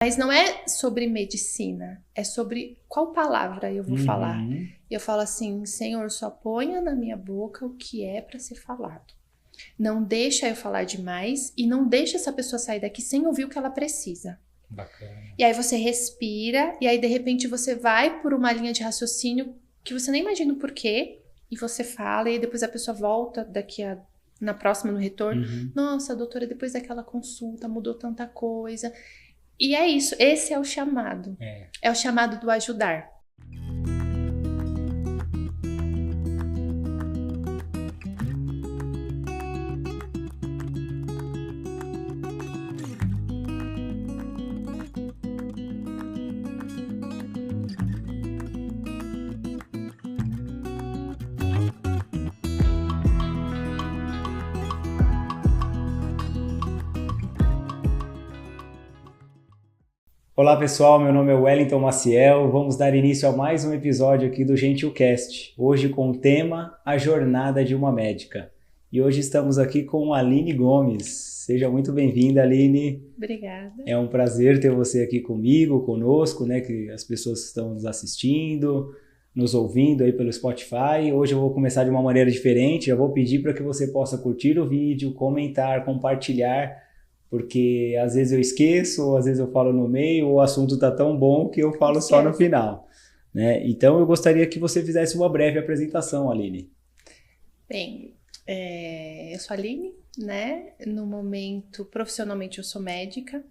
Mas não é sobre medicina, é sobre qual palavra eu vou falar. Eu falo assim, Senhor, só ponha na minha boca o que é para ser falado. Não deixa eu falar demais e não deixa essa pessoa sair daqui sem ouvir o que ela precisa. Bacana. E aí você respira e aí de repente você vai por uma linha de raciocínio que você nem imagina o porquê e você fala e aí depois a pessoa volta na próxima, no retorno. Nossa, doutora, depois daquela consulta mudou tanta coisa. E é isso, esse é o chamado. É o chamado do ajudar. Olá pessoal, meu nome é Wellington Maciel, vamos dar início a mais um episódio aqui do GentilCast, hoje com o tema A Jornada de uma Médica. E hoje estamos aqui com a Aline Gomes. Seja muito bem-vinda, Aline. Obrigada. É um prazer ter você aqui comigo, conosco, né, que as pessoas que estão nos assistindo, nos ouvindo aí pelo Spotify. Hoje eu vou começar de uma maneira diferente, já vou pedir para que você possa curtir o vídeo, comentar, compartilhar, porque às vezes eu esqueço, ou às vezes eu falo no meio, ou o assunto está tão bom que eu falo só no final, né? Então eu gostaria que você fizesse uma breve apresentação, Aline. Bem, eu sou a Aline, né? No momento, profissionalmente eu sou médica.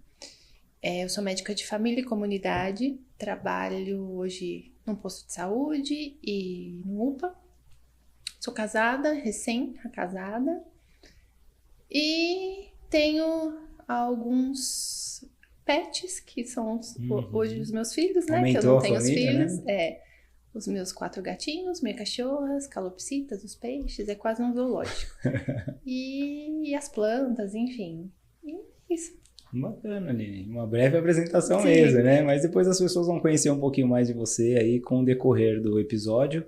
Eu sou médica de família e comunidade, trabalho hoje num posto de saúde e no UPA. Sou casada, recém-casada, e tenho alguns pets, que são hoje os meus filhos, né? Aumentou que eu não a tenho família, os filhos. né? Os meus 4 gatinhos, minhas cachorras, calopsitas, os peixes, é quase um zoológico. e as plantas, enfim. E isso. Bacana, Aline. Uma breve apresentação Sim. mesmo, né? Mas depois as pessoas vão conhecer um pouquinho mais de você aí com o decorrer do episódio.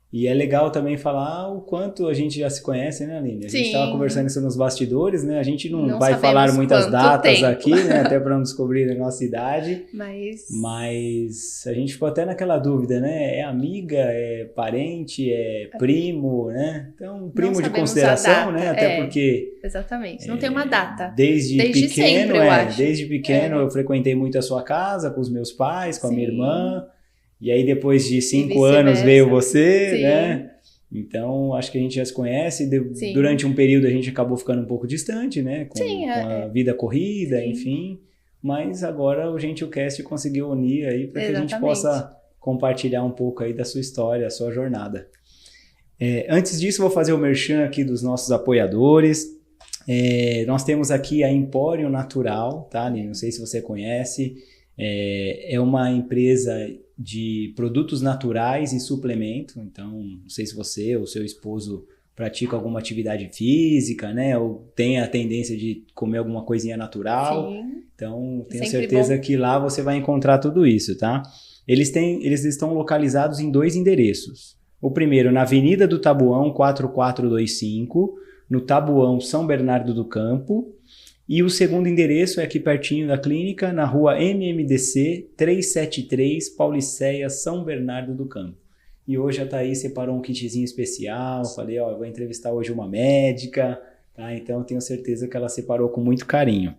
E é legal também falar o quanto a gente já se conhece, né, Aline? A gente estava conversando isso nos bastidores, né? A gente não vai falar muitas datas tempo. Aqui, né? Até para não descobrir a nossa idade. Mas a gente ficou até naquela dúvida, né? É amiga, é parente, é primo, né? Então, primo de consideração, né? Até porque... Exatamente, não tem uma data. Desde pequeno, sempre, eu acho. Desde pequeno eu frequentei muito a sua casa, com os meus pais, com a minha irmã. E aí depois de 5 anos veio você, né? Então, acho que a gente já se conhece. Durante um período a gente acabou ficando um pouco distante, né? Com a vida corrida, enfim. Mas agora o GentilCast conseguiu unir aí para que a gente possa compartilhar um pouco aí da sua história, a sua jornada. Antes disso, vou fazer o merchan aqui dos nossos apoiadores. Nós temos aqui a Empório Natural, tá? Não sei se você conhece. É uma empresa de produtos naturais e suplemento. Então, não sei se você ou seu esposo pratica alguma atividade física, né? Ou tem a tendência de comer alguma coisinha natural. Sim. Então, tenho certeza que lá você vai encontrar tudo isso, tá? Eles estão localizados em 2 endereços. O primeiro, na Avenida do Tabuão, 4425, no Tabuão, São Bernardo do Campo. E o segundo endereço é aqui pertinho da clínica, na rua MMDC 373, Pauliceia, São Bernardo do Campo. E hoje a Thaís separou um kitzinho especial, falei, eu vou entrevistar hoje uma médica, tá? Então eu tenho certeza que ela separou com muito carinho.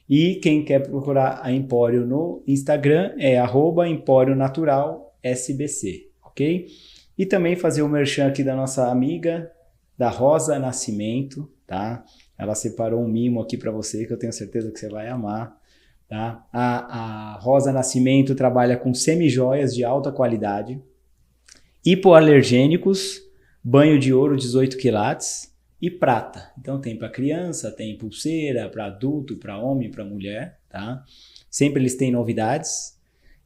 E quem quer procurar a Empório no Instagram é @EmpórioNaturalSBC, ok? E também fazer o merchan aqui da nossa amiga, da Rosa Nascimento, tá? Ela separou um mimo aqui para você que eu tenho certeza que você vai amar, tá? A Rosa Nascimento trabalha com semijoias de alta qualidade, hipoalergênicos, banho de ouro 18 quilates e prata. Então tem para criança, tem pulseira, para adulto, para homem, para mulher, tá? Sempre eles têm novidades.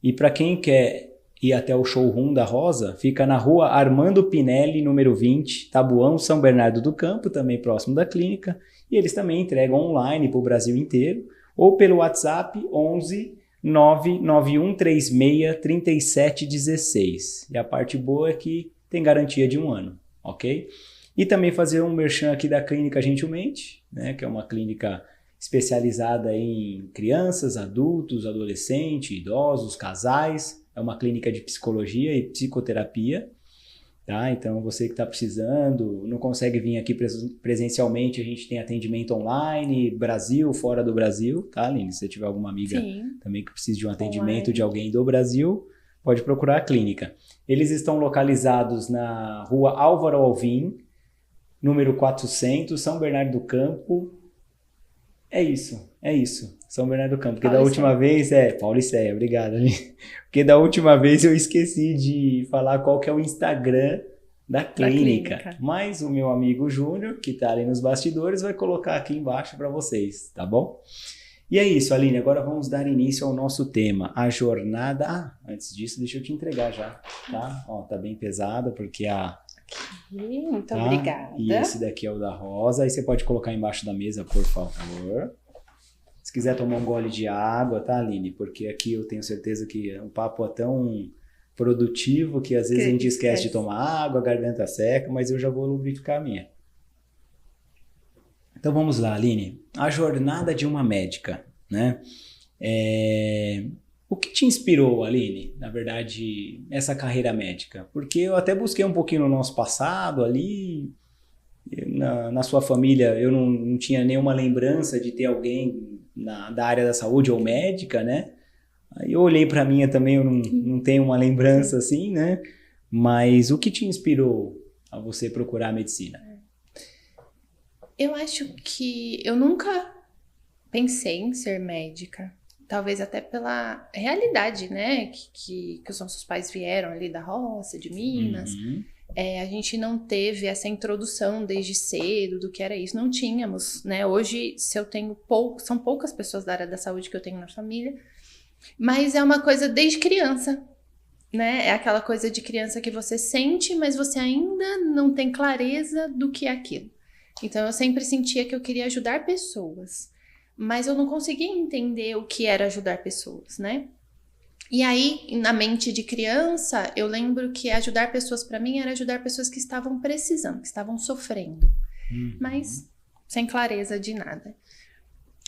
E para quem quer ir até o showroom da Rosa, fica na rua Armando Pinelli, número 20, Tabuão, São Bernardo do Campo, também próximo da clínica. E eles também entregam online para o Brasil inteiro, ou pelo WhatsApp 11 99136 3716. E a parte boa é que tem garantia de 1 ano, ok? E também fazer um merchan aqui da Clínica Gentilmente, né, que é uma clínica especializada em crianças, adultos, adolescentes, idosos, casais. É uma clínica de psicologia e psicoterapia. Tá? Então, você que está precisando, não consegue vir aqui presencialmente, a gente tem atendimento online, Brasil, fora do Brasil, tá, Aline? Se você tiver alguma amiga também que precise de um atendimento de alguém do Brasil, pode procurar a clínica. Eles estão localizados na rua Álvaro Alvim, número 400, São Bernardo do Campo. É isso. São Bernardo do Campo. Porque da última vez... Paulicéia, obrigado, Aline. Porque da última vez eu esqueci de falar qual que é o Instagram da clínica. Mas o meu amigo Júnior, que tá ali nos bastidores, vai colocar aqui embaixo para vocês, tá bom? E é isso, Aline. Agora vamos dar início ao nosso tema, a jornada... antes disso, deixa eu te entregar já, tá? Ó, tá bem pesada, porque Muito obrigada. E esse daqui é o da Rosa. Aí você pode colocar embaixo da mesa, por favor. Se quiser tomar um gole de água, tá, Aline? Porque aqui eu tenho certeza que o papo é tão produtivo que às vezes a gente esquece de tomar água, a garganta seca, mas eu já vou lubrificar a minha. Então vamos lá, Aline. A jornada de uma médica, né? O que te inspirou, Aline, na verdade, essa carreira médica? Porque eu até busquei um pouquinho no nosso passado ali, na sua família eu não tinha nenhuma lembrança de ter alguém da área da saúde ou médica, né? Aí eu olhei para a minha também, eu não tenho uma lembrança assim, né? Mas o que te inspirou a você procurar a medicina? Eu acho que eu nunca pensei em ser médica. Talvez até pela realidade, né? Que os nossos pais vieram ali da roça, de Minas. A gente não teve essa introdução desde cedo do que era isso. Não tínhamos, né? Hoje, se eu tenho são poucas pessoas da área da saúde que eu tenho na família. Mas é uma coisa desde criança, né? É aquela coisa de criança que você sente, mas você ainda não tem clareza do que é aquilo. Então, eu sempre sentia que eu queria ajudar pessoas. Mas eu não conseguia entender o que era ajudar pessoas, né? E aí, na mente de criança, eu lembro que ajudar pessoas para mim era ajudar pessoas que estavam precisando, que estavam sofrendo, mas sem clareza de nada.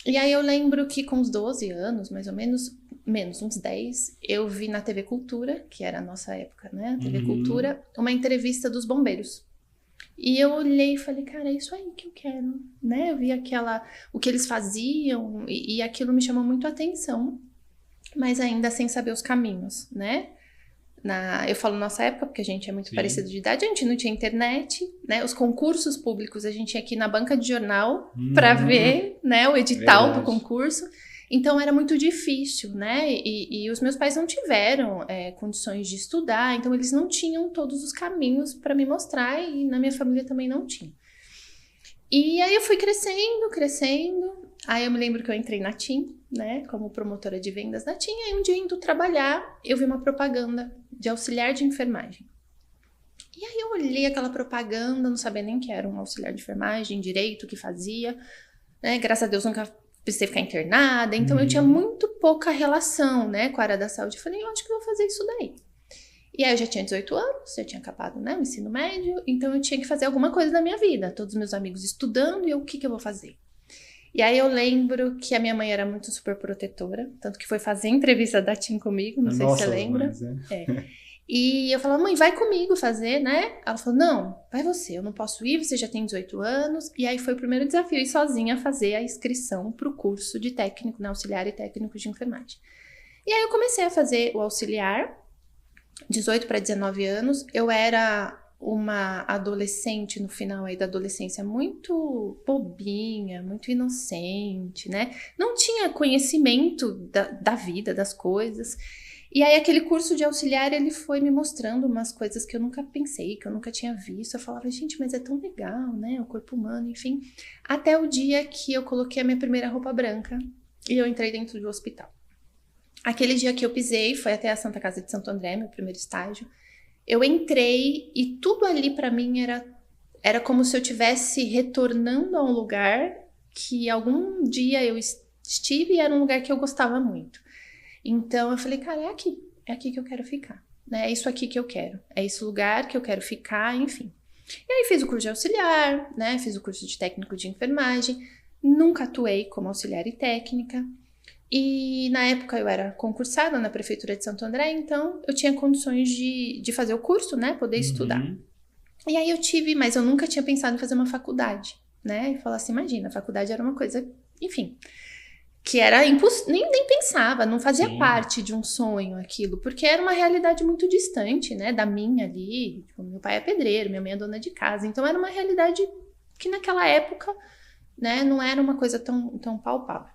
E aí eu lembro que com uns 12 anos, mais ou menos uns 10, eu vi na TV Cultura, que era a nossa época, né? TV Cultura, uma entrevista dos bombeiros. E eu olhei e falei, cara, é isso aí que eu quero, né? Eu vi o que eles faziam e aquilo me chamou muito a atenção, mas ainda sem saber os caminhos, né? Eu falo nossa época, porque a gente é muito parecido de idade, a gente não tinha internet, né? Os concursos públicos, a gente ia aqui na banca de jornal para ver, né, o edital do concurso. Então, era muito difícil, né? E os meus pais não tiveram condições de estudar, então eles não tinham todos os caminhos para me mostrar e na minha família também não tinha. E aí eu fui crescendo. Aí eu me lembro que eu entrei na TIM, né? Como promotora de vendas da TIM. Aí um dia indo trabalhar, eu vi uma propaganda de auxiliar de enfermagem. E aí eu olhei aquela propaganda, não sabia nem que era um auxiliar de enfermagem, direito, o que fazia, né? Graças a Deus nunca precisei ficar internada, então eu tinha muito pouca relação, né, com a área da saúde. Eu falei, eu acho que eu vou fazer isso daí. E aí eu já tinha 18 anos, já tinha acabado, né, o ensino médio, então eu tinha que fazer alguma coisa na minha vida. Todos os meus amigos estudando, e o que eu vou fazer? E aí eu lembro que a minha mãe era muito super protetora, tanto que foi fazer entrevista da TIM comigo, não sei se você lembra. E eu falava, mãe, vai comigo fazer, né? Ela falou, não, vai você, eu não posso ir, você já tem 18 anos. E aí foi o primeiro desafio, ir sozinha fazer a inscrição para o curso de técnico, né, auxiliar e técnico de enfermagem. E aí eu comecei a fazer o auxiliar, 18 para 19 anos. Eu era uma adolescente no final aí da adolescência muito bobinha, muito inocente, né? Não tinha conhecimento da vida, das coisas. E aí aquele curso de auxiliar, ele foi me mostrando umas coisas que eu nunca pensei, que eu nunca tinha visto. Eu falava, gente, mas é tão legal, né? O corpo humano, enfim. Até o dia que eu coloquei a minha primeira roupa branca e eu entrei dentro do hospital. Aquele dia que eu pisei, foi até a Santa Casa de Santo André, meu primeiro estágio. Eu entrei e tudo ali pra mim era como se eu estivesse retornando a um lugar que algum dia eu estive e era um lugar que eu gostava muito. Então, eu falei, cara, é aqui que eu quero ficar, né? É isso aqui que eu quero, é esse lugar que eu quero ficar, enfim. E aí, fiz o curso de auxiliar, né? Fiz o curso de técnico de enfermagem. Nunca atuei como auxiliar e técnica. E na época eu era concursada na Prefeitura de Santo André, então eu tinha condições de fazer o curso, né? Poder estudar. E aí mas eu nunca tinha pensado em fazer uma faculdade, né? E falar assim, imagina, a faculdade era uma coisa, enfim, que era impossível, nem pensava, não fazia parte de um sonho aquilo, porque era uma realidade muito distante, né? Da minha ali, tipo, meu pai é pedreiro, minha mãe é dona de casa, então era uma realidade que naquela época, né, não era uma coisa tão palpável.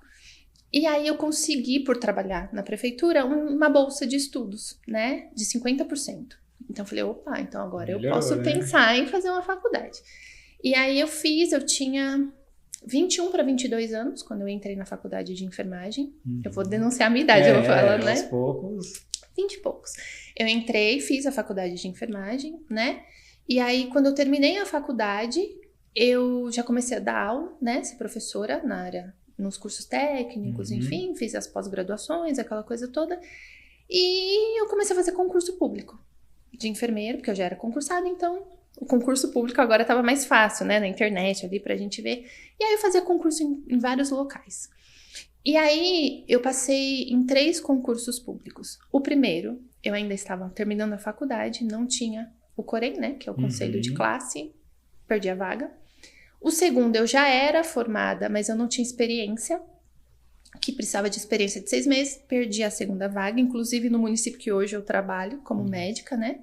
E aí eu consegui, por trabalhar na prefeitura, uma bolsa de estudos, né, de 50%. Então eu falei, opa, então agora eu posso pensar em fazer uma faculdade. E aí eu tinha 21 para 22 anos, quando eu entrei na faculdade de enfermagem. Eu vou denunciar a minha idade, eu vou falar, né? Aos poucos. 20 e poucos. Eu entrei, fiz a faculdade de enfermagem, né? E aí, quando eu terminei a faculdade, eu já comecei a dar aula, né? Ser professora na área, nos cursos técnicos, enfim, fiz as pós-graduações, aquela coisa toda. E eu comecei a fazer concurso público de enfermeiro, porque eu já era concursada, então o concurso público agora estava mais fácil, né? Na internet ali pra gente ver. E aí eu fazia concurso em vários locais. E aí eu passei em 3 concursos públicos. O primeiro, eu ainda estava terminando a faculdade, não tinha o Corém, né? Que é o conselho de classe, perdi a vaga. O segundo, eu já era formada, mas eu não tinha experiência, que precisava de experiência de 6 meses, perdi a segunda vaga, inclusive no município que hoje eu trabalho como médica, né?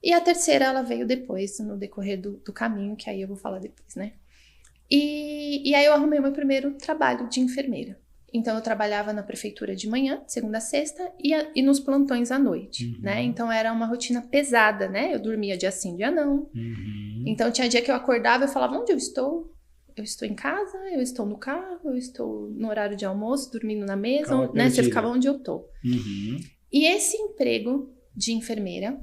E a terceira, ela veio depois, no decorrer do caminho, que aí eu vou falar depois, né? E aí eu arrumei o meu primeiro trabalho de enfermeira. Então eu trabalhava na prefeitura de manhã, segunda a sexta, e nos plantões à noite, né? Então era uma rotina pesada, né? Eu dormia dia sim, dia não. Então tinha dia que eu acordava e falava, onde eu estou? Eu estou em casa, eu estou no carro, eu estou no horário de almoço, dormindo na mesa, né? Você ficava onde eu tô. E esse emprego de enfermeira,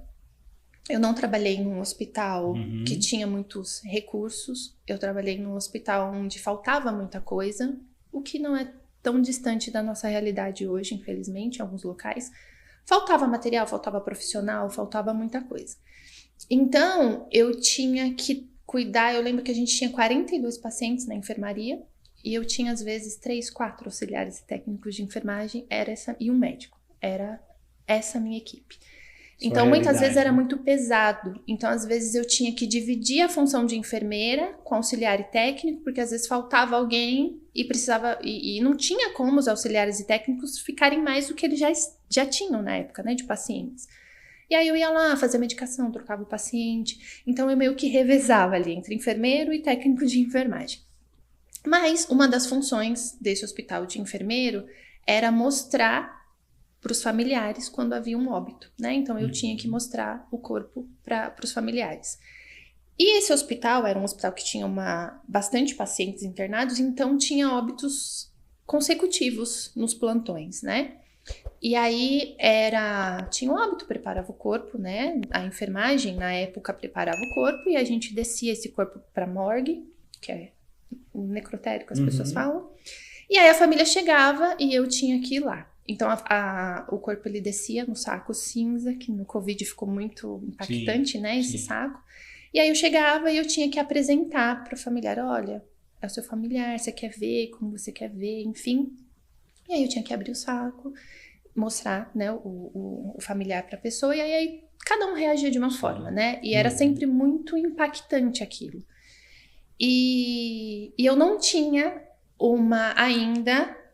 eu não trabalhei num hospital que tinha muitos recursos, eu trabalhei num hospital onde faltava muita coisa, o que não é tão distante da nossa realidade hoje, infelizmente, em alguns locais. Faltava material, faltava profissional, faltava muita coisa. Então, eu tinha que cuidar, eu lembro que a gente tinha 42 pacientes na enfermaria, e eu tinha, às vezes, 3, 4 auxiliares e técnicos de enfermagem, e um médico. Era essa a minha equipe. Então, muitas vezes era muito pesado. Então, às vezes, eu tinha que dividir a função de enfermeira com auxiliar e técnico, porque às vezes faltava alguém e precisava... E não tinha como os auxiliares e técnicos ficarem mais do que eles já tinham na época, né, de pacientes. E aí eu ia lá fazer medicação, trocava o paciente. Então, eu meio que revezava ali entre enfermeiro e técnico de enfermagem. Mas uma das funções desse hospital de enfermeiro era mostrar para os familiares quando havia um óbito, né? Então eu tinha que mostrar o corpo para os familiares. E esse hospital era um hospital que tinha bastante pacientes internados, então tinha óbitos consecutivos nos plantões, né? E aí tinha um óbito, preparava o corpo, né? A enfermagem na época preparava o corpo e a gente descia esse corpo para morgue, que é o necrotério que as pessoas falam. E aí a família chegava e eu tinha que ir lá. Então, o corpo ele descia no saco cinza, que no Covid ficou muito impactante, né, esse saco. E aí eu chegava e eu tinha que apresentar para o familiar, olha, é o seu familiar, você quer ver, como você quer ver, enfim. E aí eu tinha que abrir o saco, mostrar, né, o familiar para a pessoa, e aí cada um reagia de uma forma, né, e era sempre muito impactante aquilo. E eu não tinha ainda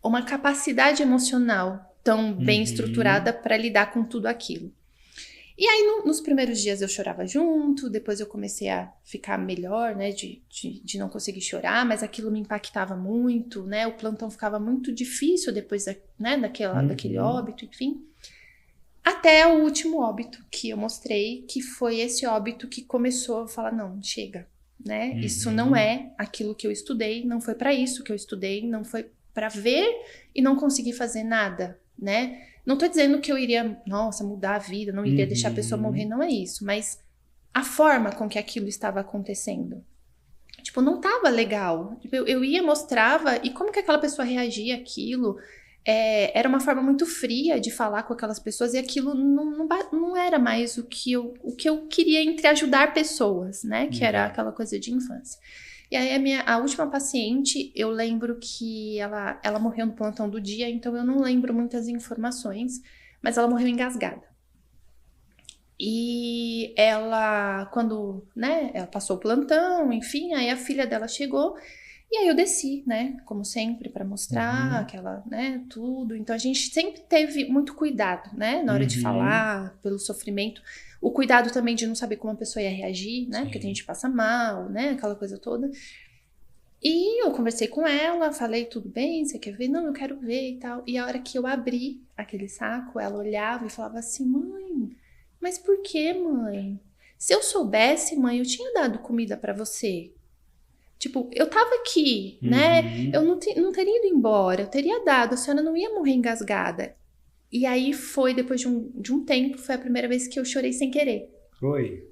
uma capacidade emocional tão bem estruturada para lidar com tudo aquilo. E aí, nos primeiros dias eu chorava junto, depois eu comecei a ficar melhor, né, de não conseguir chorar, mas aquilo me impactava muito, né, o plantão ficava muito difícil depois, né, daquele óbito, enfim. Até o último óbito que eu mostrei, que foi esse óbito que começou a falar, não, chega, né, isso não é aquilo que eu estudei, não foi para isso que eu estudei, não foi para ver e não conseguir fazer nada, né? Não tô dizendo que eu iria, nossa, mudar a vida, não iria deixar a pessoa morrer, não é isso. Mas a forma com que aquilo estava acontecendo, tipo, não tava legal. Tipo, eu ia, mostrava, e como que aquela pessoa reagia àquilo? Era uma forma muito fria de falar com aquelas pessoas, e aquilo não era mais o que eu queria entre ajudar pessoas, né? Que era aquela coisa de infância. E aí a última paciente, eu lembro que ela morreu no plantão do dia, então eu não lembro muitas informações, mas ela morreu engasgada. E ela, quando, né, ela passou o plantão, enfim, aí a filha dela chegou, e aí eu desci, né, como sempre, para mostrar aquela, né, tudo. Então a gente sempre teve muito cuidado, né, na hora de falar, pelo sofrimento. O cuidado também de não saber como a pessoa ia reagir, né, porque tem gente que passa mal, né, aquela coisa toda. E eu conversei com ela, falei, tudo bem, você quer ver? Não, eu quero ver e tal. E a hora que eu abri aquele saco, ela olhava e falava assim, mãe, mas por que, mãe? Se eu soubesse, mãe, eu tinha dado comida pra você. Tipo, eu tava aqui, né? Eu não teria ido embora, eu teria dado, a senhora não ia morrer engasgada. E aí foi, depois de um tempo, foi a primeira vez que eu chorei sem querer. Foi.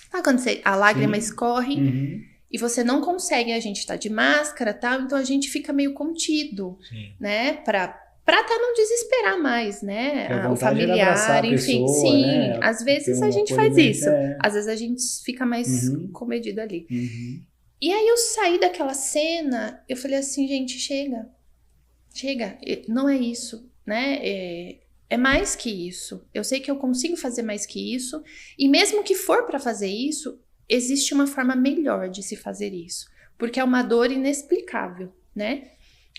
Sabe quando a lágrima escorre e você não consegue, a gente tá de máscara e tal, então a gente fica meio contido, né? Pra até não desesperar mais, né? O familiar, enfim. Pessoa, sim, né? Às vezes a gente faz isso. Às vezes a gente fica mais comedido ali. E aí eu saí daquela cena, eu falei assim, gente, chega, não é isso, né? É mais que isso. Eu sei que eu consigo fazer mais que isso, e mesmo que for para fazer isso, existe uma forma melhor de se fazer isso, porque é uma dor inexplicável, né?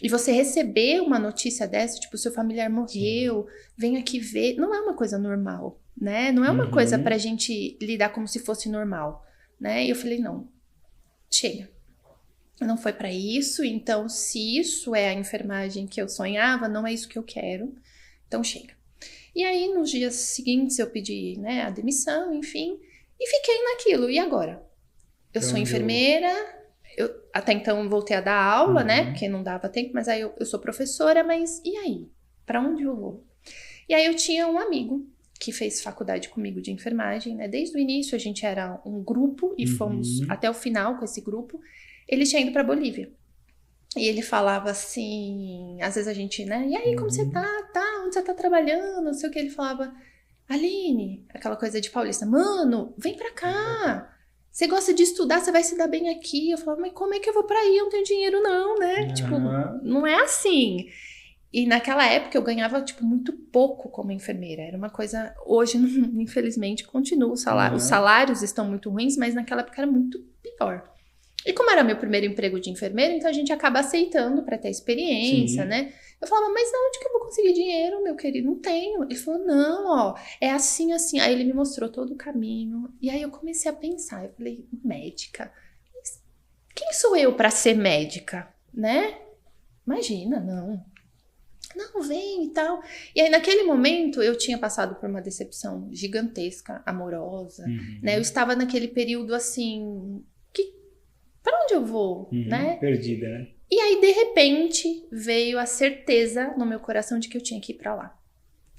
E você receber uma notícia dessa, tipo, seu familiar morreu, vem aqui ver, não é uma coisa normal, né? Não é uma coisa pra gente lidar como se fosse normal, né? E eu falei, não, chega. Não foi pra isso, então se isso é a enfermagem que eu sonhava, não é isso que eu quero, então chega. E aí, nos dias seguintes, eu pedi, né, a demissão, enfim, e fiquei naquilo. E agora? Eu sou enfermeira, eu até então voltei a dar aula, né, porque não dava tempo, mas aí eu sou professora, mas e aí? Pra onde eu vou? E aí eu tinha um amigo que fez faculdade comigo de enfermagem, né, desde o início a gente era um grupo e fomos até o final com esse grupo. Ele tinha ido pra Bolívia. E ele falava assim, às vezes a gente, né, e aí, como você tá? Onde você tá trabalhando? Não sei o que. Ele falava, Aline, aquela coisa de paulista, mano, vem pra cá. Você gosta de estudar, você vai se dar bem aqui. Eu falava, mas como é que eu vou pra aí? Eu não tenho dinheiro não, né? Tipo, não é assim. E naquela época eu ganhava, tipo, muito pouco como enfermeira. Era uma coisa, hoje, infelizmente, continua o salário. Os salários estão muito ruins, mas naquela época era muito pior. E como era meu primeiro emprego de enfermeira, então a gente acaba aceitando para ter experiência, né? Eu falava, mas onde que eu vou conseguir dinheiro, meu querido? Não tenho. Ele falou, não, ó, é assim, assim. Aí ele me mostrou todo o caminho. E aí eu comecei a pensar, eu falei, médica? Quem sou eu para ser médica, né? Imagina, não. Não, vem e tal. E aí naquele momento eu tinha passado por uma decepção gigantesca, amorosa, né? Eu estava naquele período assim... Pra onde eu vou, né? Perdida, né? E aí, de repente, veio a certeza no meu coração de que eu tinha que ir pra lá.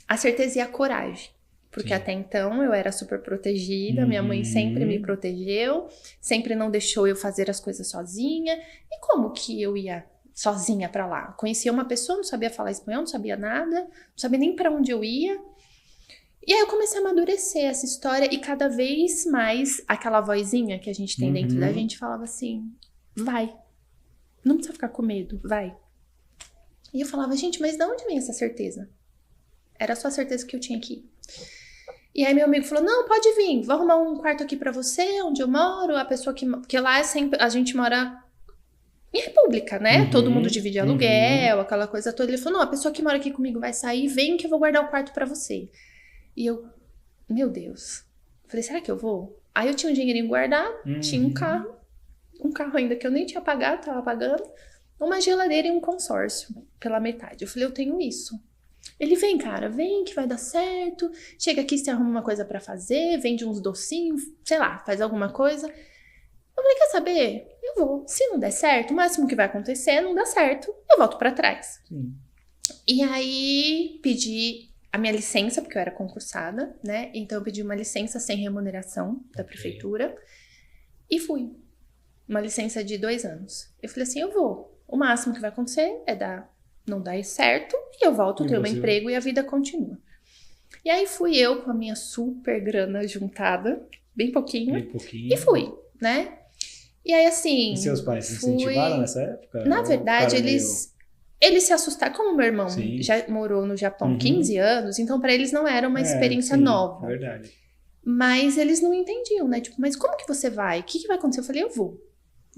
A certeza e a coragem. Porque até então eu era super protegida, minha mãe sempre me protegeu, sempre não deixou eu fazer as coisas sozinha. E como que eu ia sozinha pra lá? Conhecia uma pessoa, não sabia falar espanhol, não sabia nada, não sabia nem pra onde eu ia. E aí eu comecei a amadurecer essa história e cada vez mais aquela vozinha que a gente tem dentro da gente falava assim, vai, não precisa ficar com medo, vai. E eu falava, gente, mas de onde vem essa certeza? Era só a certeza que eu tinha aqui. E aí meu amigo falou, não, pode vir, vou arrumar um quarto aqui pra você, onde eu moro, a pessoa que lá é sempre, a gente mora em república, né? Todo mundo divide aluguel, aquela coisa toda. Ele falou, não, a pessoa que mora aqui comigo vai sair, vem que eu vou guardar o quarto pra você. E eu, meu Deus, falei, será que eu vou? Aí eu tinha um dinheirinho guardado, tinha um carro ainda que eu nem tinha pagado, tava pagando, uma geladeira e um consórcio pela metade. Eu falei, eu tenho isso. Ele, vem, cara, vem que vai dar certo, chega aqui, você arruma uma coisa pra fazer, vende uns docinhos, sei lá, faz alguma coisa. Eu falei, quer saber? Eu vou. Se não der certo, o máximo que vai acontecer, não dá certo, eu volto pra trás. E aí, pedi a minha licença, porque eu era concursada, né? Então eu pedi uma licença sem remuneração da prefeitura e fui. Uma licença de 2 anos. Eu falei assim, eu vou. O máximo que vai acontecer é não dar certo e eu volto, ter um emprego e a vida continua. E aí fui eu com a minha super grana juntada, bem pouquinho. E fui, né? E aí, assim... E seus pais se incentivaram nessa época? Na verdade, eles se assustaram. Como meu irmão já morou no Japão 15 anos, então para eles não era uma experiência nova. Verdade. Mas eles não entendiam, né? Tipo, mas como que você vai? O que vai acontecer? Eu falei, eu vou.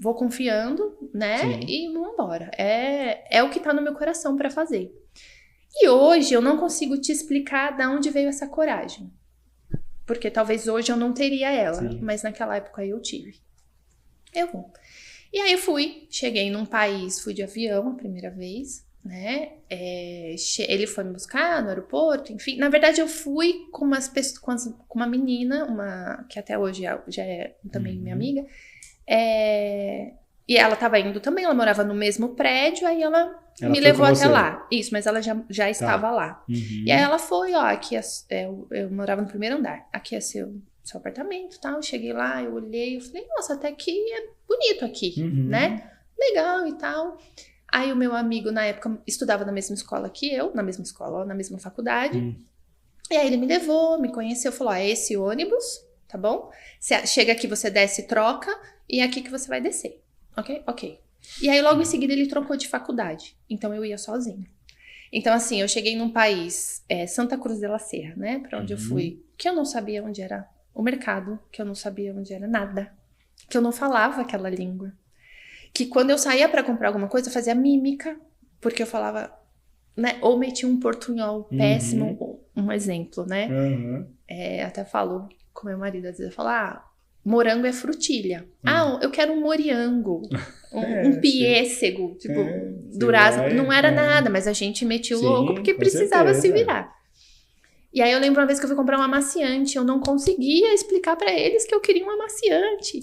Vou confiando, né? Sim. E vamos embora. É o que tá no meu coração para fazer. E hoje eu não consigo te explicar de onde veio essa coragem. Porque talvez hoje eu não teria ela, mas naquela época eu tive. Eu vou. E aí eu cheguei num país, fui de avião a primeira vez, né? Ele foi me buscar no aeroporto, enfim. Na verdade, eu fui com uma menina, que até hoje já é também minha amiga. E ela estava indo também, ela morava no mesmo prédio, aí ela me levou até lá. Isso, mas ela já estava lá. E aí ela foi, ó, aqui eu morava no primeiro andar, aqui é seu apartamento e tal. Eu cheguei lá, eu olhei, eu falei, nossa, até que é bonito aqui, né? Legal e tal. Aí o meu amigo, na época, estudava na mesma escola que eu, na mesma faculdade. E aí ele me levou, me conheceu, falou, ó, é esse ônibus, tá bom? Chega aqui, você desce e troca, e é aqui que você vai descer. Ok. E aí logo em seguida ele trocou de faculdade, então eu ia sozinha. Então assim, eu cheguei num país, Santa Cruz de la Sierra, né? Pra onde eu fui, que eu não sabia onde era o mercado, que eu não sabia onde era nada, que eu não falava aquela língua, que quando eu saía pra comprar alguma coisa eu fazia mímica, porque eu falava, né, ou metia um portunhol péssimo, um exemplo, né, até falo com meu marido, às vezes eu falo, morango é frutilha, eu quero um moriango, um piêssego, tipo, durazno, não era nada, mas a gente metia o louco porque precisava se virar. E aí eu lembro uma vez que eu fui comprar um amaciante, eu não conseguia explicar pra eles que eu queria um amaciante.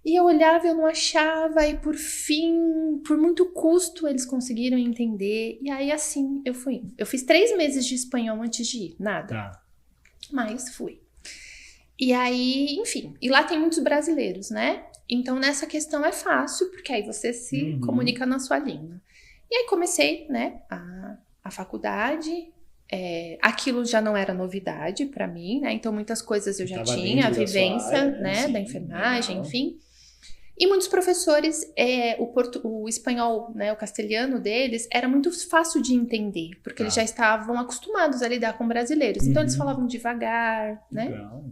E eu olhava e eu não achava, e por fim, por muito custo, eles conseguiram entender. E aí assim, eu fui. Eu fiz 3 meses de espanhol antes de ir, nada. Mas fui. E aí, enfim, e lá tem muitos brasileiros, né? Então nessa questão é fácil, porque aí você se comunica na sua língua. E aí comecei, né, a faculdade. Aquilo já não era novidade para mim, né? Então muitas coisas eu já tinha, a vivência, né, da enfermagem, enfim. E muitos professores, o espanhol, né, o castelhano deles, era muito fácil de entender, porque eles já estavam acostumados a lidar com brasileiros. Então eles falavam devagar, né? Legal.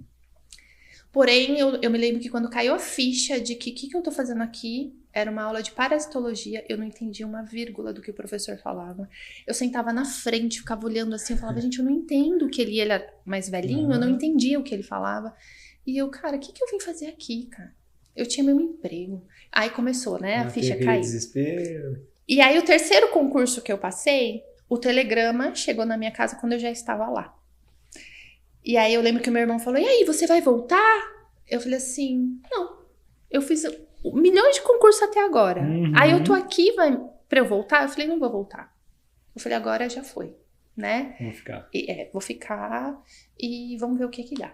Porém, eu me lembro que quando caiu a ficha de que eu tô fazendo aqui, era uma aula de parasitologia, eu não entendia uma vírgula do que o professor falava. Eu sentava na frente, ficava olhando assim, eu falava, gente, eu não entendo o que ele era mais velhinho, eu não entendia o que ele falava. E eu, cara, o que eu vim fazer aqui, cara? Eu tinha meu emprego. Aí começou, né, a ficha cair. Desespero. E aí o terceiro concurso que eu passei, o telegrama chegou na minha casa quando eu já estava lá. E aí eu lembro que o meu irmão falou, e aí, você vai voltar? Eu falei assim, não, eu fiz milhões de concursos até agora. Aí eu tô aqui, pra eu voltar? Eu falei, não vou voltar. Eu falei, agora já foi, né? Vou ficar. Vou ficar e vamos ver o que dá.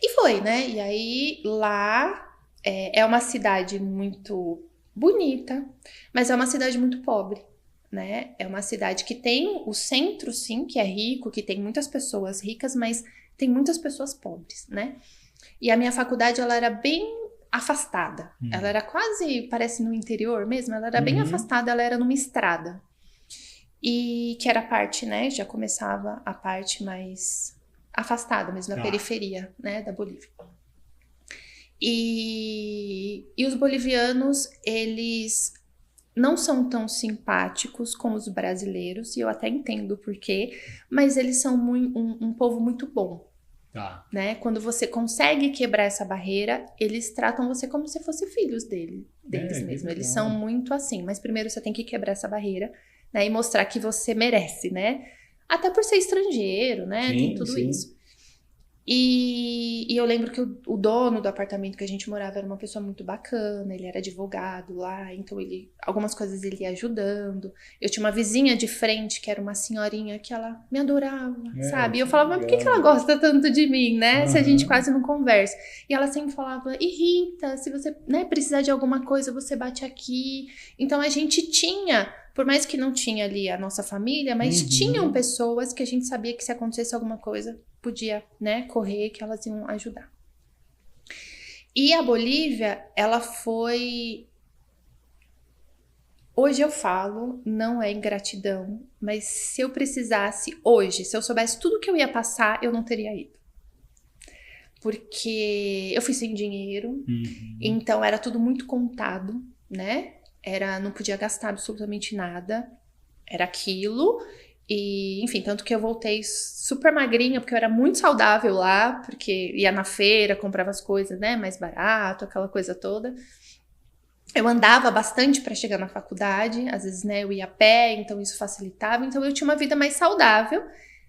E foi, né? E aí lá é uma cidade muito bonita, mas é uma cidade muito pobre. Né? É uma cidade que tem o centro, sim, que é rico, que tem muitas pessoas ricas, mas tem muitas pessoas pobres, né? E a minha faculdade, ela era bem afastada. Ela era quase, parece no interior mesmo, ela era bem afastada, ela era numa estrada. E que era a parte, né? Já começava a parte mais afastada mesmo, da periferia, né? Da Bolívia. E os bolivianos, eles não são tão simpáticos com os brasileiros, e eu até entendo o porquê, mas eles são um povo muito bom, né? Quando você consegue quebrar essa barreira, eles tratam você como se fosse filhos deles mesmo. Eles são muito assim, mas primeiro você tem que quebrar essa barreira, né? E mostrar que você merece, né? Até por ser estrangeiro, né? Tem tudo isso. E eu lembro que o dono do apartamento que a gente morava era uma pessoa muito bacana, ele era advogado lá, então algumas coisas ele ia ajudando. Eu tinha uma vizinha de frente que era uma senhorinha que ela me adorava, sabe? E eu falava, mas por que ela gosta tanto de mim, né? Se a gente quase não conversa. E ela sempre falava, e Rita, se você, né, precisar de alguma coisa, você bate aqui. Então a gente tinha, por mais que não tinha ali a nossa família, mas tinham pessoas que a gente sabia que se acontecesse alguma coisa, podia, né, correr, que elas iam ajudar. E a Bolívia, ela foi... Hoje eu falo, não é ingratidão, mas se eu precisasse hoje, se eu soubesse tudo que eu ia passar, eu não teria ido. Porque eu fui sem dinheiro, então era tudo muito contado, né? Não podia gastar absolutamente nada, era aquilo. E, enfim, tanto que eu voltei super magrinha, porque eu era muito saudável lá, porque ia na feira, comprava as coisas, né, mais barato, aquela coisa toda. Eu andava bastante para chegar na faculdade, às vezes, né, eu ia a pé, então isso facilitava. Então eu tinha uma vida mais saudável,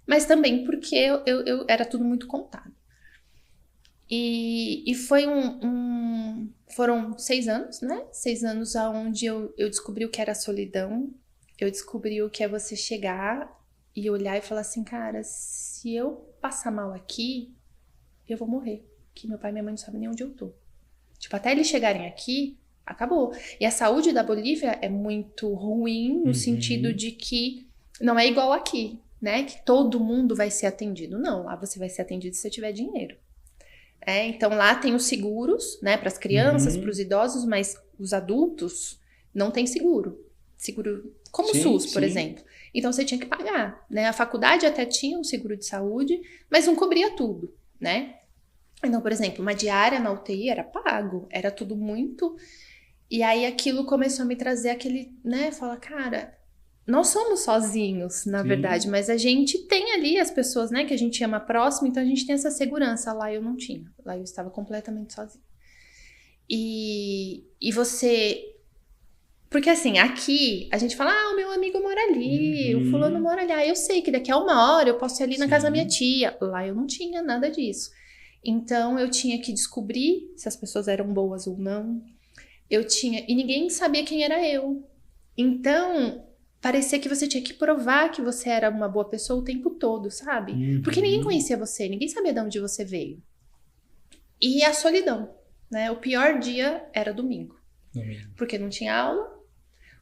mas também porque eu era tudo muito contado. E foi foram 6 anos, né? 6 anos onde eu descobri o que era solidão. Eu descobri o que é você chegar e olhar e falar assim, cara, se eu passar mal aqui, eu vou morrer. Que meu pai e minha mãe não sabem nem onde eu tô. Tipo, até eles chegarem aqui, acabou. E a saúde da Bolívia é muito ruim no sentido de que não é igual aqui, né? Que todo mundo vai ser atendido. Não, lá você vai ser atendido se você tiver dinheiro. Então lá tem os seguros, né? Para as crianças, para os idosos, mas os adultos não tem seguro. Seguro como o SUS, por exemplo. Então você tinha que pagar, né? A faculdade até tinha um seguro de saúde, mas não cobria tudo, né? Então, por exemplo, uma diária na UTI era pago, era tudo muito... E aí aquilo começou a me trazer aquele, né? Fala, cara, nós somos sozinhos, na verdade, mas a gente tem ali as pessoas, né? Que a gente ama próximo, então a gente tem essa segurança. Lá eu não tinha, lá eu estava completamente sozinha. E você... Porque assim, aqui a gente fala, o meu amigo mora ali, o fulano mora ali. Eu sei que daqui a 1 hora eu posso ir ali na casa da minha tia. Lá eu não tinha nada disso. Então eu tinha que descobrir se as pessoas eram boas ou não. E ninguém sabia quem era eu. Então, parecia que você tinha que provar que você era uma boa pessoa o tempo todo, sabe? Porque ninguém conhecia você, ninguém sabia de onde você veio. E a solidão, né? O pior dia era domingo. Porque não tinha aula,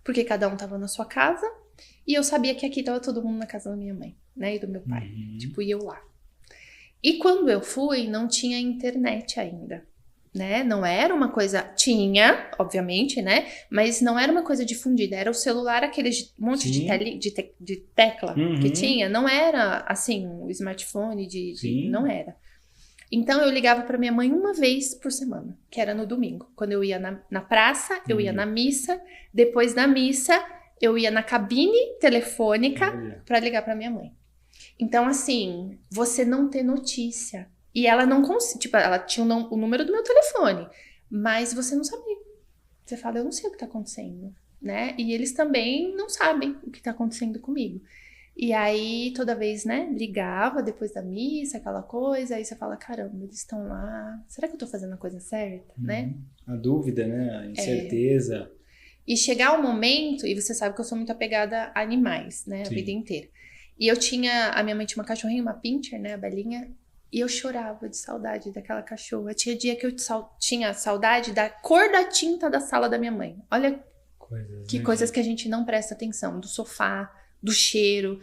porque cada um tava na sua casa, e eu sabia que aqui tava todo mundo na casa da minha mãe, né? E do meu pai. Tipo, e eu lá. E quando eu fui, não tinha internet ainda, né? Não era uma coisa... Tinha, obviamente, né? Mas não era uma coisa difundida. Era o celular, aquele monte de tecla que tinha. Não era, assim, o smartphone não era. Então, eu ligava pra minha mãe uma vez por semana, que era no domingo. Quando eu ia na praça, eu ia na missa. Depois da missa, eu ia na cabine telefônica pra ligar pra minha mãe. Então, assim, você não ter notícia. E ela não conseguia, tipo, ela tinha o número do meu telefone, mas você não sabia. Você fala, eu não sei o que tá acontecendo, né? E eles também não sabem o que tá acontecendo comigo. E aí, toda vez, né, ligava depois da missa, aquela coisa, aí você fala, caramba, eles estão lá, será que eu tô fazendo a coisa certa, né? A dúvida, né, a incerteza. E chegar o momento, e você sabe que eu sou muito apegada a animais, né, a vida inteira. E a minha mãe tinha uma cachorrinha, uma pincher, né, a Belinha, e eu chorava de saudade daquela cachorra. Tinha dia que eu tinha saudade da cor da tinta da sala da minha mãe. Olha que coisas que a gente não presta atenção, do sofá, do cheiro,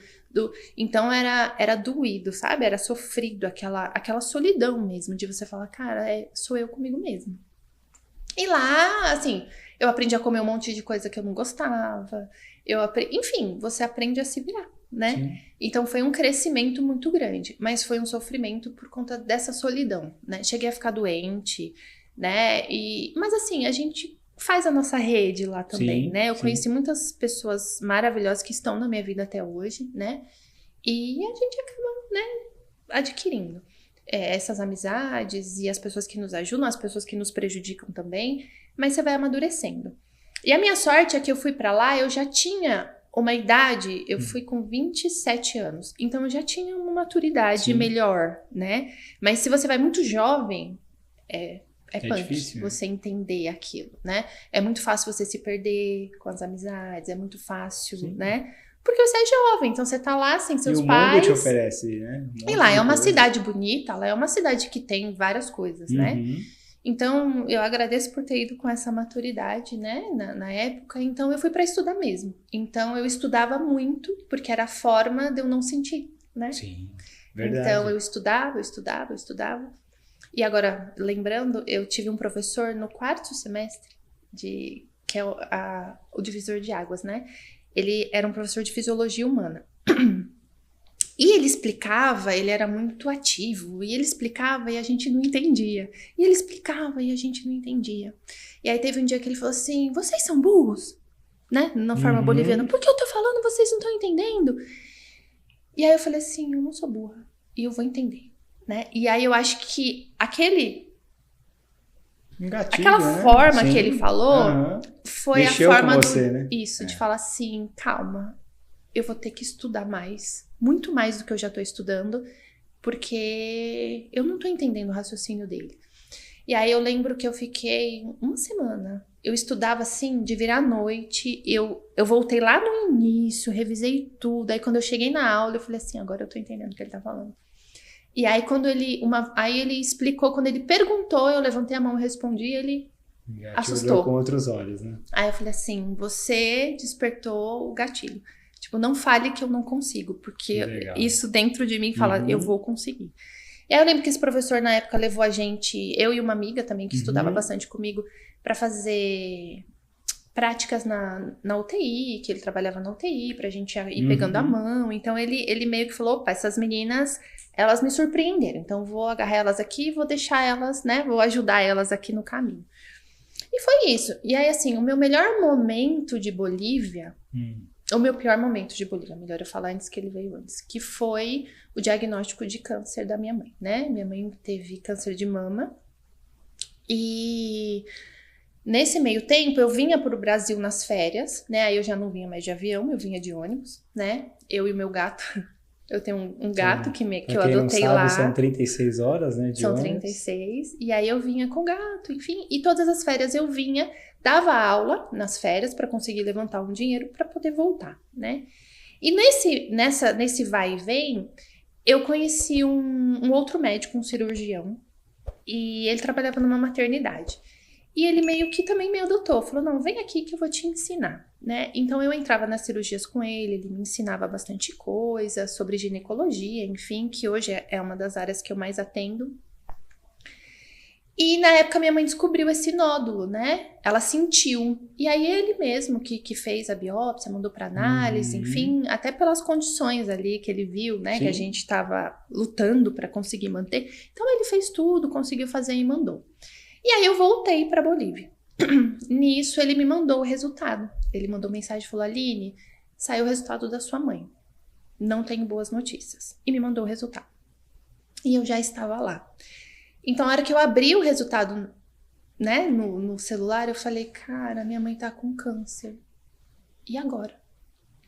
então era doído, sabe? Era sofrido, aquela solidão mesmo, de você falar, cara, sou eu comigo mesmo. E lá, assim, eu aprendi a comer um monte de coisa que eu não gostava, enfim, você aprende a se virar, né? Então foi um crescimento muito grande, mas foi um sofrimento por conta dessa solidão, né? Cheguei a ficar doente, né? Mas assim, a gente faz a nossa rede lá também, né? Eu conheci muitas pessoas maravilhosas que estão na minha vida até hoje, né? E a gente acaba, né, adquirindo essas amizades e as pessoas que nos ajudam, as pessoas que nos prejudicam também, mas você vai amadurecendo. E a minha sorte é que eu fui pra lá, eu já tinha uma idade, eu fui com 27 anos, então eu já tinha uma maturidade melhor, né? Mas se você vai muito jovem, é punk, difícil, você entender aquilo, né? É muito fácil você se perder com as amizades, é muito fácil, né? Porque você é jovem, então você tá lá sem seus pais. E o mundo te oferece, né? E lá é uma cidade bonita, lá é uma cidade que tem várias coisas, né? Então, eu agradeço por ter ido com essa maturidade, né, na época. Então, eu fui para estudar mesmo. Então, eu estudava muito, porque era a forma de eu não sentir, né? Sim, verdade. Então, eu estudava. E agora, lembrando, eu tive um professor no 4º semestre, que é o divisor de águas, né? Ele era um professor de fisiologia humana. E ele explicava, ele era muito ativo, e ele explicava e a gente não entendia. E ele explicava e a gente não entendia. E aí teve um dia que ele falou assim, vocês são burros? Né? Na forma boliviana. Por que eu tô falando, vocês não estão entendendo? E aí eu falei assim, eu não sou burra. E eu vou entender. Né? E aí eu acho que aquela forma que ele falou foi mexeu a forma com você, né? de falar assim, calma, eu vou ter que estudar mais, muito mais do que eu já tô estudando, porque eu não tô entendendo o raciocínio dele. E aí eu lembro que eu fiquei uma semana, eu estudava assim, de virar à noite, eu voltei lá no início, revisei tudo, aí quando eu cheguei na aula, eu falei assim, agora eu tô entendendo o que ele tá falando. E aí quando aí ele explicou, quando ele perguntou, eu levantei a mão e respondi, ele assustou. Com outros olhos, né? Aí eu falei assim, você despertou o gatilho. Tipo, não fale que eu não consigo, porque isso dentro de mim fala, eu vou conseguir. E aí eu lembro que esse professor na época levou a gente, eu e uma amiga também que estudava bastante comigo, pra fazer práticas na UTI, que ele trabalhava na UTI, pra gente ir pegando a mão. Então ele meio que falou, opa, essas meninas, elas me surpreenderam, então vou agarrar elas aqui e vou deixar elas, né, vou ajudar elas aqui no caminho. E foi isso. E aí, assim, o meu melhor momento de Bolívia, o meu pior momento de Bolívia, melhor eu falar antes que ele veio antes, que foi o diagnóstico de câncer da minha mãe, né? Minha mãe teve câncer de mama e nesse meio tempo eu vinha pro Brasil nas férias, né? Aí eu já não vinha mais de avião, eu vinha de ônibus, né? Eu e o meu gato. Eu tenho um gato que eu adotei não sabe, lá. São 36 horas, né? São 36. E aí eu vinha com o gato, enfim. E todas as férias eu vinha, dava aula nas férias para conseguir levantar um dinheiro para poder voltar, né? E nesse vai e vem, eu conheci um outro médico, um cirurgião. E ele trabalhava numa maternidade. E ele meio que também me adotou. Falou, não, vem aqui que eu vou te ensinar, né? Então eu entrava nas cirurgias com ele me ensinava bastante coisa sobre ginecologia, enfim, que hoje é uma das áreas que eu mais atendo. E na época minha mãe descobriu esse nódulo, né? Ela sentiu. E aí ele mesmo que fez a biópsia, mandou para análise, enfim, até pelas condições ali que ele viu, né? Sim. Que a gente estava lutando para conseguir manter. Então ele fez tudo, conseguiu fazer e mandou. E aí eu voltei para Bolívia. Nisso ele me mandou o resultado. Ele mandou mensagem e falou, Aline, saiu o resultado da sua mãe. Não tenho boas notícias. E me mandou o resultado. E eu já estava lá. Então, na hora que eu abri o resultado, né, no celular, eu falei, cara, minha mãe tá com câncer. E agora?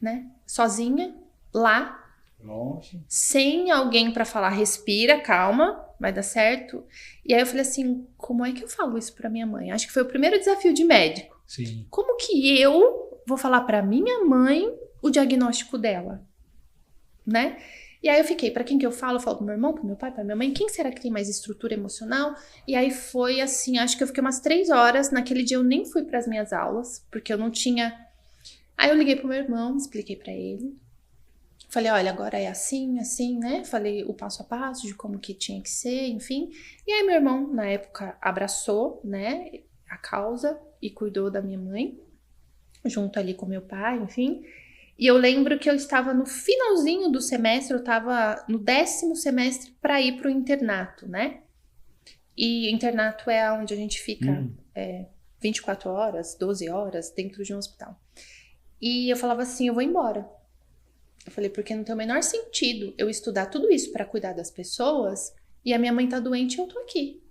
Né? Sozinha, lá, longe, sem alguém pra falar, respira, calma, vai dar certo. E aí eu falei assim, como é que eu falo isso pra minha mãe? Acho que foi o primeiro desafio de médico. Sim. Como que eu vou falar pra minha mãe o diagnóstico dela? Né? E aí eu fiquei, pra quem que eu falo? Eu falo pro meu irmão, pro meu pai, pra minha mãe, quem será que tem mais estrutura emocional? E aí foi assim, acho que eu fiquei umas 3 horas, naquele dia eu nem fui pras minhas aulas, porque eu não tinha... Aí eu liguei pro meu irmão, expliquei pra ele, falei, olha, agora é assim, assim, né? Falei o passo a passo de como que tinha que ser, enfim. E aí meu irmão, na época, abraçou, né, a causa e cuidou da minha mãe, junto ali com meu pai, enfim... E eu lembro que eu estava no finalzinho do semestre, eu estava no 10º semestre para ir para o internato, né? E internato é onde a gente fica 24 horas, 12 horas dentro de um hospital. E eu falava assim, eu vou embora. Eu falei, porque não tem o menor sentido eu estudar tudo isso para cuidar das pessoas e a minha mãe tá doente e eu tô aqui.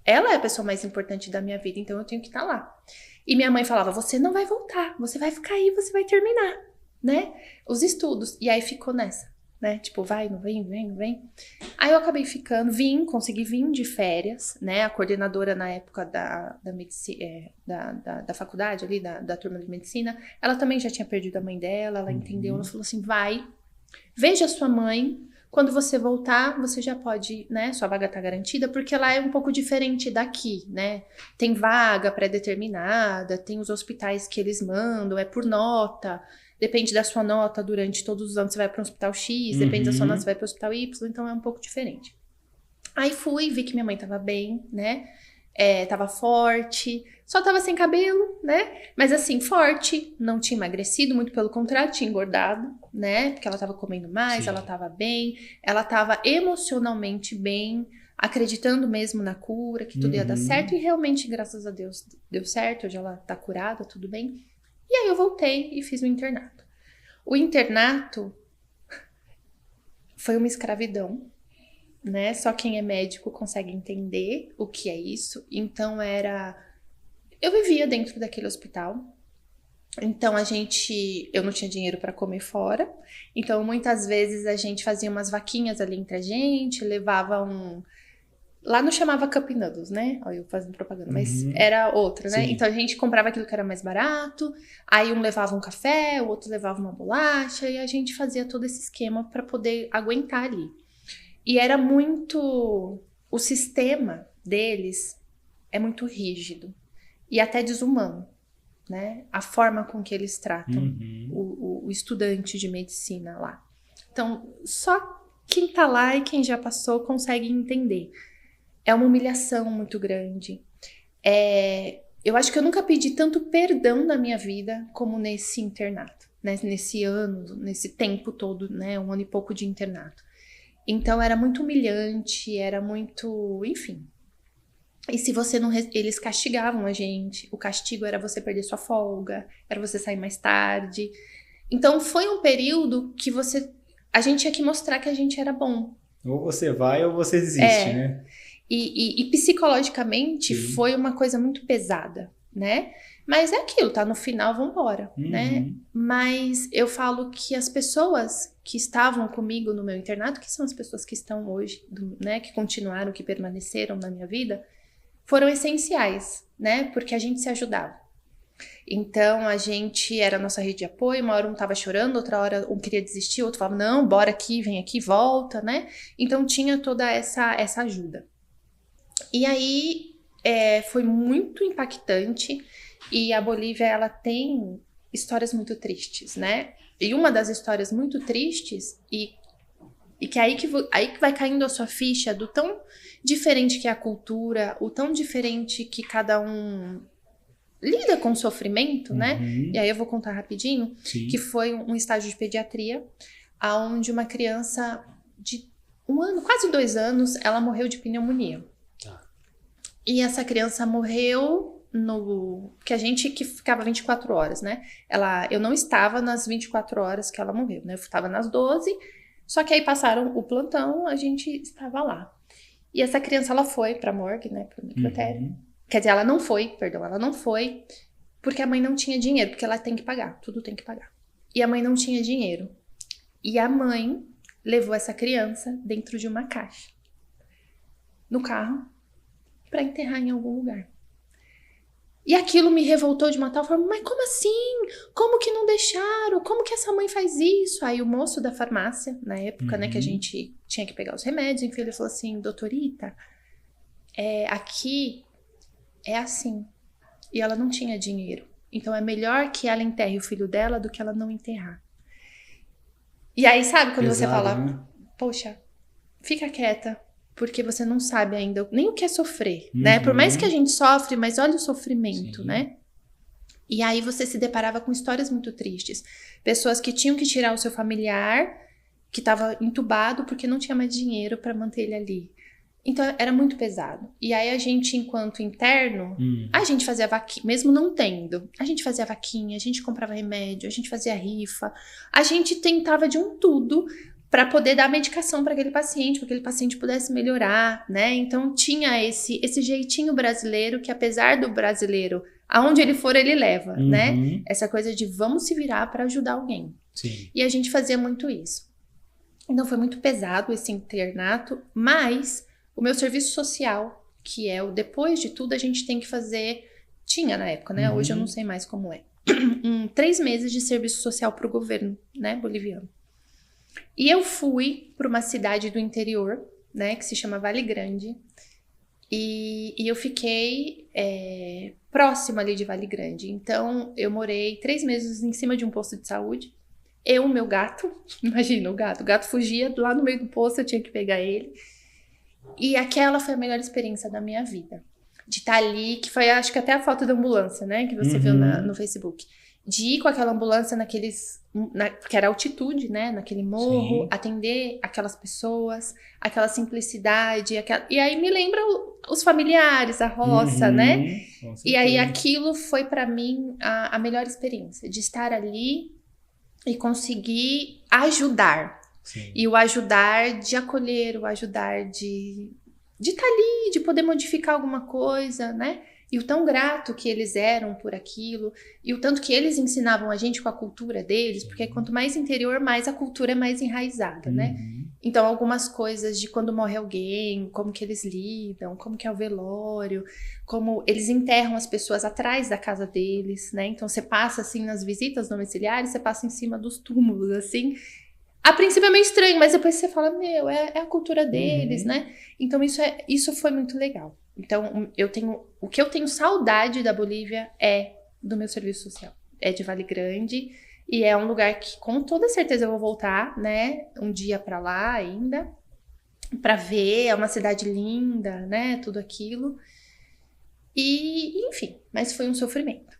Ela é a pessoa mais importante da minha vida, então eu tenho que estar lá. E minha mãe falava, você não vai voltar, você vai ficar aí, você vai terminar. Né? Os estudos. E aí ficou nessa, né? Tipo, vai, não vem, vem, não vem. Aí eu acabei ficando, consegui vir de férias, né? A coordenadora na época da faculdade ali, da turma de medicina, ela também já tinha perdido a mãe dela, ela entendeu, ela falou assim, vai, veja sua mãe, quando você voltar, você já pode, né? Sua vaga tá garantida, porque lá é um pouco diferente daqui, né? Tem vaga pré-determinada, tem os hospitais que eles mandam, é por nota. Depende da sua nota, durante todos os anos você vai para o hospital X, depende da sua nota, você vai para o hospital Y, então é um pouco diferente. Aí fui, vi que minha mãe tava bem, né? Tava forte, só tava sem cabelo, né? Mas assim, forte, não tinha emagrecido, muito pelo contrário, tinha engordado, né? Porque ela tava comendo mais, ela tava bem, ela tava emocionalmente bem, acreditando mesmo na cura, que tudo ia dar certo, e realmente, graças a Deus, deu certo, hoje ela tá curada, tudo bem. E aí eu voltei e fiz o internato. O internato foi uma escravidão, né? Só quem é médico consegue entender o que é isso. Então eu vivia dentro daquele hospital. Então eu não tinha dinheiro para comer fora. Então muitas vezes a gente fazia umas vaquinhas ali entre a gente, levava lá não chamava Cup Noodles, né? Olha eu fazendo propaganda, mas era outro, né? Sim. Então a gente comprava aquilo que era mais barato, aí um levava um café, o outro levava uma bolacha, e a gente fazia todo esse esquema para poder aguentar ali. E era muito... O sistema deles é muito rígido e até desumano, né? A forma com que eles tratam o estudante de medicina lá. Então, só quem tá lá e quem já passou consegue entender. É uma humilhação muito grande. Eu acho que eu nunca pedi tanto perdão na minha vida como nesse internato, né? Nesse ano, nesse tempo todo, né? 1 ano e pouco de internato. Então, era muito humilhante, era muito... Enfim. E se você não... Eles castigavam a gente. O castigo era você perder sua folga, era você sair mais tarde. Então, foi um período que a gente tinha que mostrar que a gente era bom. Ou você vai ou você desiste, né? E psicologicamente foi uma coisa muito pesada, né? Mas é aquilo, tá no final, vambora, né? Mas eu falo que as pessoas que estavam comigo no meu internato, que são as pessoas que estão hoje, né? Que continuaram, que permaneceram na minha vida, foram essenciais, né? Porque a gente se ajudava. Então, a gente era a nossa rede de apoio, uma hora um tava chorando, outra hora um queria desistir, outro falava, não, bora aqui, vem aqui, volta, né? Então, tinha toda essa ajuda. E aí, foi muito impactante. E a Bolívia, ela tem histórias muito tristes, né? E uma das histórias muito tristes, e que aí que vai caindo a sua ficha do tão diferente que é a cultura, o tão diferente que cada um lida com o sofrimento, né? E aí eu vou contar rapidinho, que foi um estágio de pediatria, onde uma criança de 1 ano, quase 2 anos, ela morreu de pneumonia. E essa criança morreu que a gente que ficava 24 horas, né? Eu não estava nas 24 horas que ela morreu, né? Eu estava nas 12, só que aí passaram o plantão, a gente estava lá. E essa criança, ela foi pra morgue, né? Pro necrotério. Quer dizer, ela não foi, porque a mãe não tinha dinheiro, porque ela tem que pagar, tudo tem que pagar. E a mãe não tinha dinheiro. E a mãe levou essa criança dentro de uma caixa, no carro, pra enterrar em algum lugar. E aquilo me revoltou de uma tal forma, mas como assim? Como que não deixaram? Como que essa mãe faz isso? Aí o moço da farmácia, na época, né, que a gente tinha que pegar os remédios, enfim, ele falou assim, doutorita, aqui é assim. E ela não tinha dinheiro. Então é melhor que ela enterre o filho dela do que ela não enterrar. E aí, sabe, quando você fala, né? Poxa, fica quieta, porque você não sabe ainda nem o que é sofrer, né? Por mais que a gente sofre, mas olha o sofrimento, né? E aí você se deparava com histórias muito tristes. Pessoas que tinham que tirar o seu familiar, que estava entubado porque não tinha mais dinheiro para manter ele ali. Então era muito pesado. E aí a gente, enquanto interno, a gente fazia vaquinha, mesmo não tendo. A gente fazia vaquinha, a gente comprava remédio, a gente fazia rifa. A gente tentava de um tudo para poder dar medicação para aquele paciente, para que aquele paciente pudesse melhorar, né? Então tinha esse jeitinho brasileiro que, apesar do brasileiro, aonde ele for, ele leva, né? Essa coisa de vamos se virar para ajudar alguém. Sim. E a gente fazia muito isso. Então foi muito pesado esse internato, mas o meu serviço social, que é o depois de tudo, a gente tem que fazer, tinha na época, né? Hoje eu não sei mais como é. 3 meses de serviço social para o governo, né, boliviano. E eu fui para uma cidade do interior, né, que se chama Vale Grande, e eu fiquei próxima ali de Vale Grande. Então, eu morei 3 meses em cima de um posto de saúde. O meu gato, imagina o gato fugia lá no meio do posto, eu tinha que pegar ele. E aquela foi a melhor experiência da minha vida. De estar ali, que foi, acho que até a foto da ambulância, né? Que você viu no Facebook. De ir com aquela ambulância que era altitude, né? Naquele morro, sim, atender aquelas pessoas, aquela simplicidade. E aí me lembra os familiares, a roça, né? E aí aquilo foi pra mim a melhor experiência. De estar ali e conseguir ajudar. Sim. E o ajudar de acolher, o ajudar de estar ali, de poder modificar alguma coisa, né? E o tão grato que eles eram por aquilo, e o tanto que eles ensinavam a gente com a cultura deles, porque quanto mais interior, mais a cultura é mais enraizada, né? Então, algumas coisas de quando morre alguém, como que eles lidam, como que é o velório, como eles enterram as pessoas atrás da casa deles, né? Então, você passa, assim, nas visitas domiciliares, você passa em cima dos túmulos, assim. A princípio é meio estranho, mas depois você fala, é a cultura deles, né? Então, isso foi muito legal. Então, o que eu tenho saudade da Bolívia é do meu serviço social. É de Vale Grande. E é um lugar que, com toda certeza, eu vou voltar, né? Um dia pra lá ainda. Pra ver. É uma cidade linda, né? Tudo aquilo. E, enfim. Mas foi um sofrimento.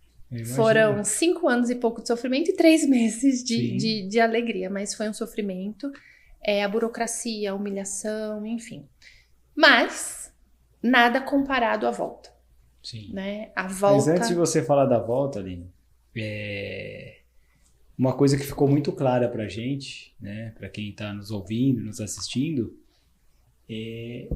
Foram 5 anos e pouco de sofrimento e 3 meses de alegria. Mas foi um sofrimento. A burocracia, a humilhação, enfim. Mas nada comparado à volta. Sim. Né? A volta... Mas antes de você falar da volta, Aline, uma coisa que ficou muito clara pra gente, né? Pra quem tá nos ouvindo, nos assistindo, é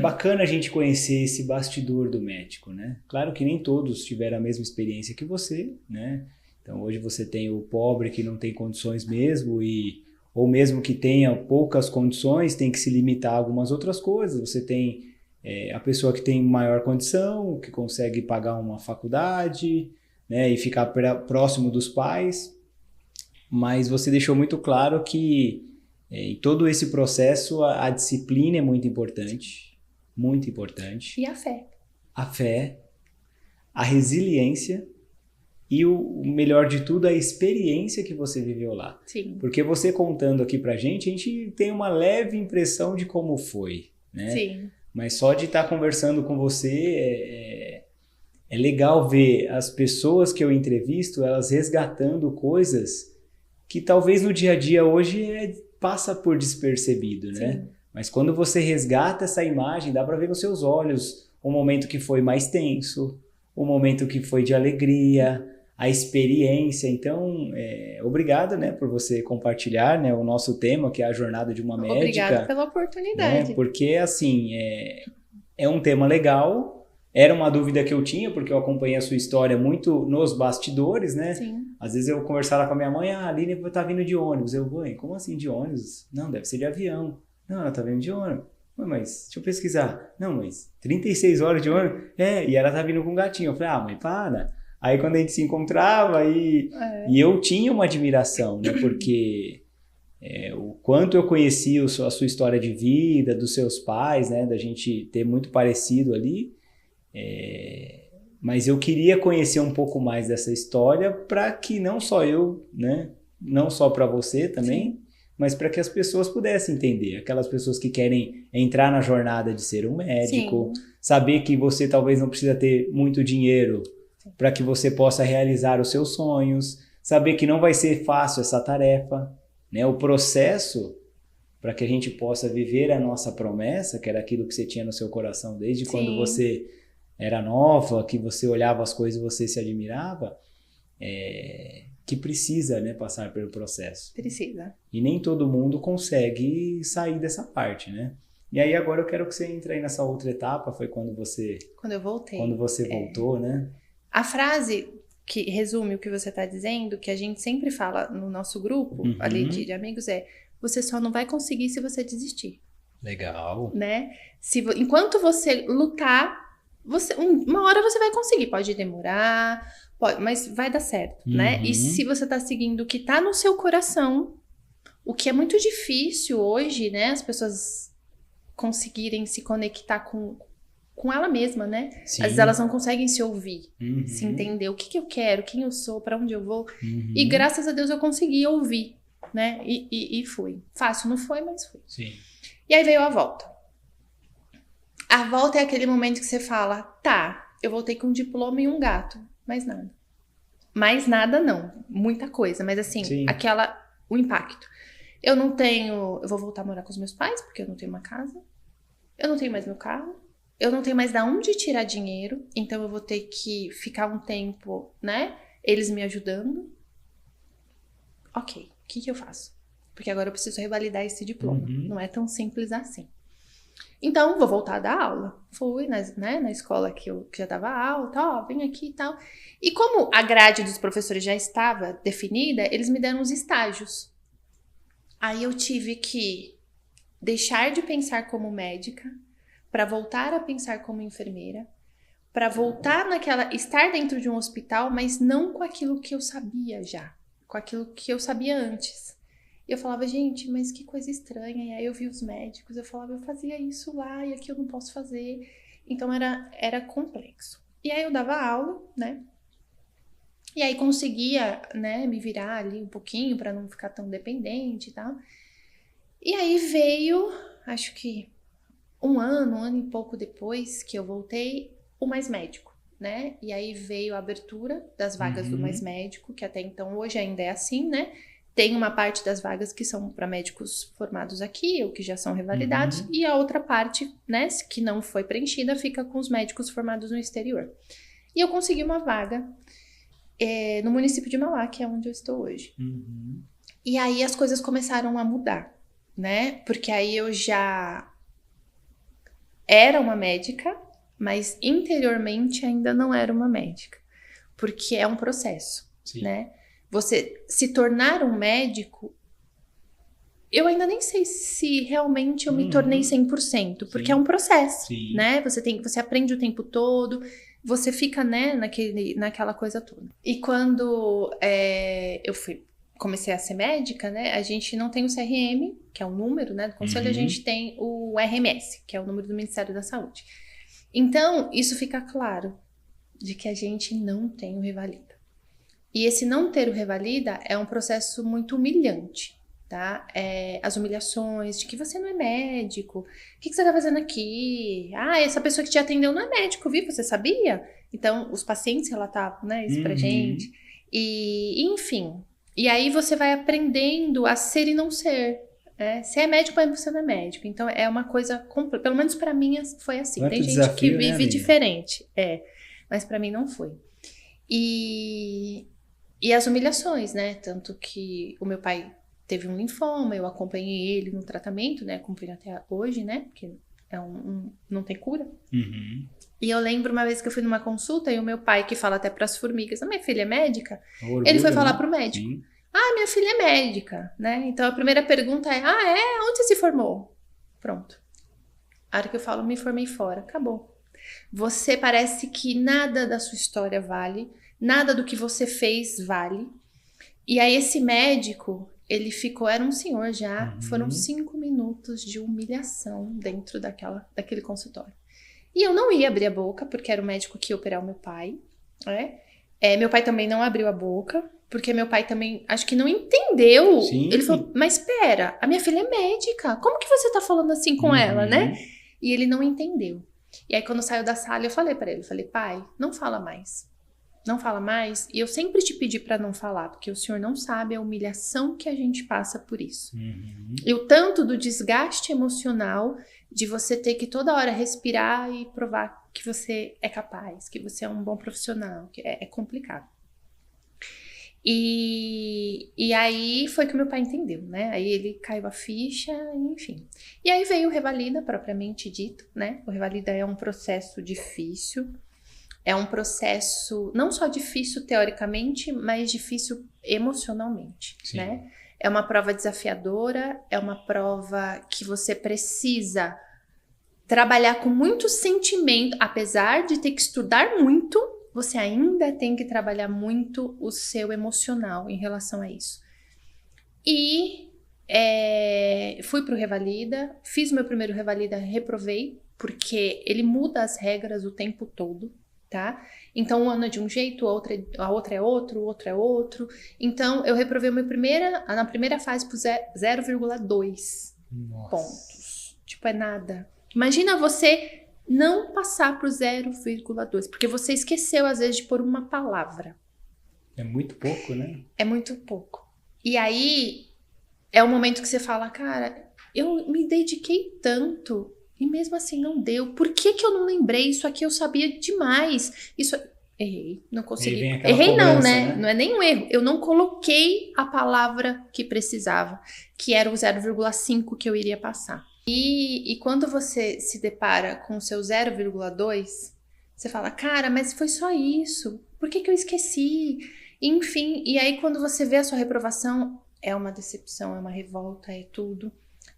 bacana a gente conhecer esse bastidor do médico, né? Claro que nem todos tiveram a mesma experiência que você, né? Então hoje você tem o pobre que não tem condições mesmo ou mesmo que tenha poucas condições, tem que se limitar a algumas outras coisas. Você tem a pessoa que tem maior condição, que consegue pagar uma faculdade, né, e ficar próximo dos pais. Mas você deixou muito claro que em todo esse processo a disciplina é muito importante. Muito importante. E a fé. A fé, a resiliência e o melhor de tudo, a experiência que você viveu lá. Sim. Porque você contando aqui pra gente, a gente tem uma leve impressão de como foi, né? Sim. Mas só de estar conversando com você é legal ver as pessoas que eu entrevisto, elas resgatando coisas que talvez no dia a dia hoje passa por despercebido, né? Sim. Mas quando você resgata essa imagem, dá para ver nos seus olhos o momento que foi mais tenso, o momento que foi de alegria, a experiência. Então, obrigado, né, por você compartilhar, né, o nosso tema, que é a jornada de uma médica. Obrigada pela oportunidade. Né, porque, assim, é um tema legal, era uma dúvida que eu tinha, porque eu acompanhei a sua história muito nos bastidores, né? Sim. Às vezes eu conversava com a minha mãe, a Aline tá vindo de ônibus. Eu, mãe, como assim de ônibus? Não, deve ser de avião. Não, ela tá vindo de ônibus. Mas deixa eu pesquisar. Não, mas 36 horas de ônibus? E ela tá vindo com um gatinho. Eu falei, mãe, para. Aí quando a gente se encontrava e eu tinha uma admiração, né? Porque o quanto eu conheci a sua história de vida, dos seus pais, né? Da gente ter muito parecido ali. Mas eu queria conhecer um pouco mais dessa história para que não só eu, né? Não só para você também, sim, mas para que as pessoas pudessem entender. Aquelas pessoas que querem entrar na jornada de ser um médico, sim, saber que você talvez não precisa ter muito dinheiro para que você possa realizar os seus sonhos, saber que não vai ser fácil essa tarefa, né? O processo para que a gente possa viver a nossa promessa, que era aquilo que você tinha no seu coração desde, sim, quando você era nova, que você olhava as coisas e você se admirava, que precisa, né, passar pelo processo. Precisa. E nem todo mundo consegue sair dessa parte, né? E aí agora eu quero que você entre aí nessa outra etapa, foi quando você... Quando eu voltei. Quando você voltou, né? A frase que resume o que você está dizendo, que a gente sempre fala no nosso grupo, ali de amigos, você só não vai conseguir se você desistir. Legal. Né? Enquanto você lutar, uma hora você vai conseguir. Pode demorar, mas vai dar certo, né? E se você tá seguindo o que tá no seu coração, o que é muito difícil hoje, né? As pessoas conseguirem se conectar com ela mesma, né? Sim. Às vezes elas não conseguem se ouvir, se entender o que eu quero, quem eu sou, pra onde eu vou. E graças a Deus eu consegui ouvir, né? E fui. Fácil não foi, mas fui. Sim. E aí veio a volta. A volta é aquele momento que você fala, tá, eu voltei com um diploma e um gato, mais nada. Mais nada não, muita coisa, mas assim, Sim. o impacto. Eu vou voltar a morar com os meus pais, porque eu não tenho uma casa, eu não tenho mais meu carro, eu não tenho mais de onde tirar dinheiro, então eu vou ter que ficar um tempo, né, eles me ajudando. Ok, o que eu faço? Porque agora eu preciso revalidar esse diploma, não é tão simples assim. Então, vou voltar a dar aula. Fui na escola que já dava aula, vem aqui e tal. E como a grade dos professores já estava definida, eles me deram os estágios. Aí eu tive que deixar de pensar como médica para voltar a pensar como enfermeira, para voltar estar dentro de um hospital, mas não com aquilo que eu sabia já, com aquilo que eu sabia antes. E eu falava, gente, mas que coisa estranha. E aí eu vi os médicos, eu falava, eu fazia isso lá e aqui eu não posso fazer. Então era complexo. E aí eu dava aula, né? E aí conseguia, né, me virar ali um pouquinho para não ficar tão dependente e tal. E aí veio, acho que um ano e pouco depois que eu voltei, o Mais Médico, né? E aí veio a abertura das vagas do Mais Médico, que até então hoje ainda é assim, né? Tem uma parte das vagas que são para médicos formados aqui, ou que já são revalidados, e a outra parte, né, que não foi preenchida, fica com os médicos formados no exterior. E eu consegui uma vaga no município de Mauá, que é onde eu estou hoje. E aí as coisas começaram a mudar, né? Porque aí eu já era uma médica, mas interiormente ainda não era uma médica. Porque é um processo, né? Você se tornar um médico, eu ainda nem sei se realmente eu me tornei 100%, porque é um processo, né? Você aprende o tempo todo, você fica, né, naquela coisa toda. E quando eu comecei a ser médica, né, a gente não tem o CRM, que é o número, né, do conselho, a gente tem o RMS, que é o número do Ministério da Saúde. Então, isso fica claro, de que a gente não tem o Revalida. E esse não ter o Revalida é um processo muito humilhante, tá? As humilhações de que você não é médico, o que você tá fazendo aqui? Ah, essa pessoa que te atendeu não é médico, viu? Você sabia? Então, os pacientes relatavam, né, isso pra gente. E, enfim, e aí você vai aprendendo a ser e não ser. Você é médico, mas você não é médico. Então, é uma coisa, pelo menos pra mim foi assim. Quanto Tem gente desafio, que vive né, diferente, mas pra mim não foi. E as humilhações, né? Tanto que o meu pai teve um linfoma, eu acompanhei ele no tratamento, né? Acompanho até hoje, né? Porque não tem cura. E eu lembro uma vez que eu fui numa consulta e o meu pai, que fala até pras formigas, a minha filha é médica, Orgulho, ele foi falar né? pro médico. Ah, minha filha é médica, né? Então a primeira pergunta é, onde você se formou? Pronto. A hora que eu falo, me formei fora, acabou. Você parece que nada da sua história vale, nada do que você fez vale. E aí esse médico, ele ficou, era um senhor já, foram 5 minutos de humilhação dentro daquele consultório. E eu não ia abrir a boca, porque era o médico que ia operar o meu pai, né? Meu pai também não abriu a boca, porque meu pai também, acho que não entendeu. Ele falou, mas espera, a minha filha é médica, como que você tá falando assim com ela, né? E ele não entendeu. E aí quando saiu da sala, eu falei pra ele, pai, não fala mais. Não fala mais. E eu sempre te pedi pra não falar, porque o senhor não sabe a humilhação que a gente passa por isso. E o tanto do desgaste emocional de você ter que toda hora respirar e provar que você é capaz, que você é um bom profissional, que é complicado. E aí foi que meu pai entendeu, né? Aí ele caiu a ficha, enfim. E aí veio o Revalida, propriamente dito, né? O Revalida é um processo difícil. É um processo não só difícil teoricamente, mas difícil emocionalmente, né? É uma prova desafiadora, é uma prova que você precisa trabalhar com muito sentimento, apesar de ter que estudar muito, você ainda tem que trabalhar muito o seu emocional em relação a isso. E fui pro Revalida, fiz meu primeiro Revalida, reprovei, porque ele muda as regras o tempo todo. Tá? Então, um ano é de um jeito, a outra é outro, o outro é outro. Então, eu reprovei na primeira fase por 0,2 pontos. Tipo, é nada. Imagina você não passar pro 0,2, porque você esqueceu, às vezes, de pôr uma palavra. É muito pouco, né? É muito pouco. E aí, é o momento que você fala, cara, eu me dediquei tanto e mesmo assim não deu. Por que eu não lembrei? Isso aqui eu sabia demais. Errei, não consegui. Errei não, né? Não é nem um erro. Eu não coloquei a palavra que precisava, que era o 0,5 que eu iria passar. E quando você se depara com o seu 0,2, você fala, cara, mas foi só isso. Por que eu esqueci? Enfim, e aí quando você vê a sua reprovação, é uma decepção, é uma revolta, é tudo.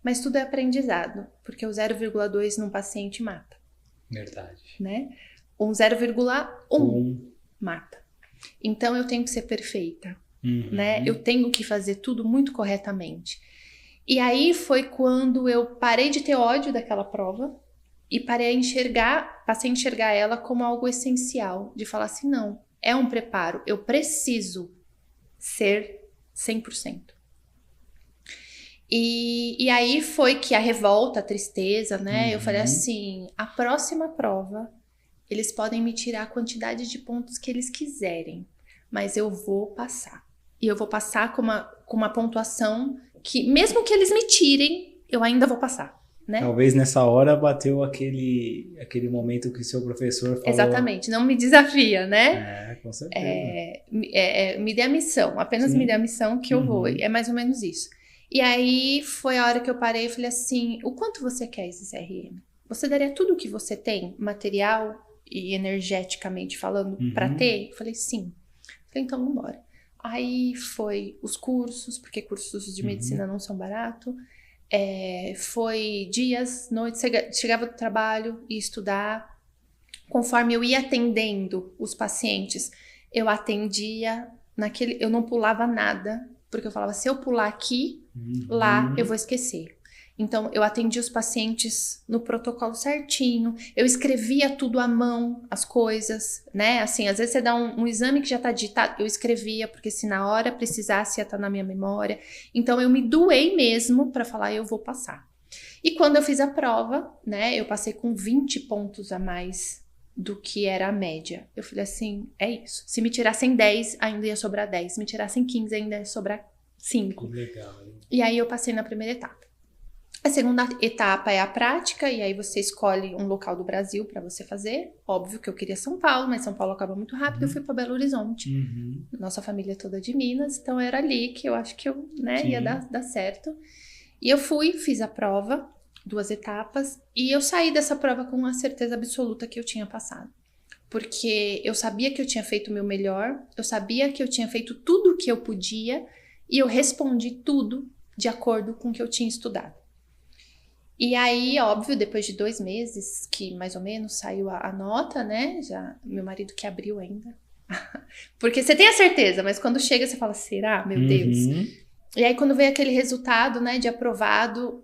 Mas tudo é aprendizado, porque o 0,2 num paciente mata. Verdade. Né? Um 0,1 mata. Então eu tenho que ser perfeita, né? Eu tenho que fazer tudo muito corretamente. E aí foi quando eu parei de ter ódio daquela prova e passei a enxergar ela como algo essencial, de falar assim, não, é um preparo, eu preciso ser 100%. E aí foi que a revolta, a tristeza, né? Eu falei assim, a próxima prova, eles podem me tirar a quantidade de pontos que eles quiserem, mas eu vou passar. E eu vou passar com uma pontuação que, mesmo que eles me tirem, eu ainda vou passar, né? Talvez nessa hora bateu aquele momento que o seu professor falou... Exatamente, não me desafia, né? Com certeza. Me dê a missão, apenas me dê a missão que eu vou. É mais ou menos isso. E aí foi a hora que eu parei e falei assim, o quanto você quer esse CRM? Você daria tudo o que você tem, material e energeticamente falando, pra ter? Eu falei, sim. Falei, então vambora. Aí foi os cursos, porque cursos de medicina não são baratos. Foi dias, noites, chegava do trabalho e estudar. Conforme eu ia atendendo os pacientes, eu atendia eu não pulava nada, porque eu falava, se eu pular aqui, lá eu vou esquecer. Então, eu atendia os pacientes no protocolo certinho, eu escrevia tudo à mão, as coisas, né? Assim, às vezes você dá um exame que já tá digitado, eu escrevia, porque se na hora precisasse ia estar na minha memória. Então, eu me doei mesmo para falar, eu vou passar. E quando eu fiz a prova, né, eu passei com 20 pontos a mais do que era a média. Eu falei assim, é isso. Se me tirassem 10, ainda ia sobrar 10. Se me tirassem 15, ainda ia sobrar 5. Que legal, hein? E aí eu passei na primeira etapa. A segunda etapa é a prática, e aí você escolhe um local do Brasil para você fazer. Óbvio que eu queria São Paulo, mas São Paulo acaba muito rápido, eu fui para Belo Horizonte. Nossa família é toda de Minas, então era ali que eu acho que eu, né, ia dar certo. E eu fui, fiz a prova, 2 etapas, e eu saí dessa prova com uma certeza absoluta que eu tinha passado. Porque eu sabia que eu tinha feito o meu melhor, eu sabia que eu tinha feito tudo o que eu podia, e eu respondi tudo de acordo com o que eu tinha estudado. E aí, óbvio, depois de 2 meses, que mais ou menos saiu a nota, né? Já meu marido que abriu ainda. Porque você tem a certeza, mas quando chega você fala, será? Meu Deus. E aí quando vem aquele resultado, né, de aprovado,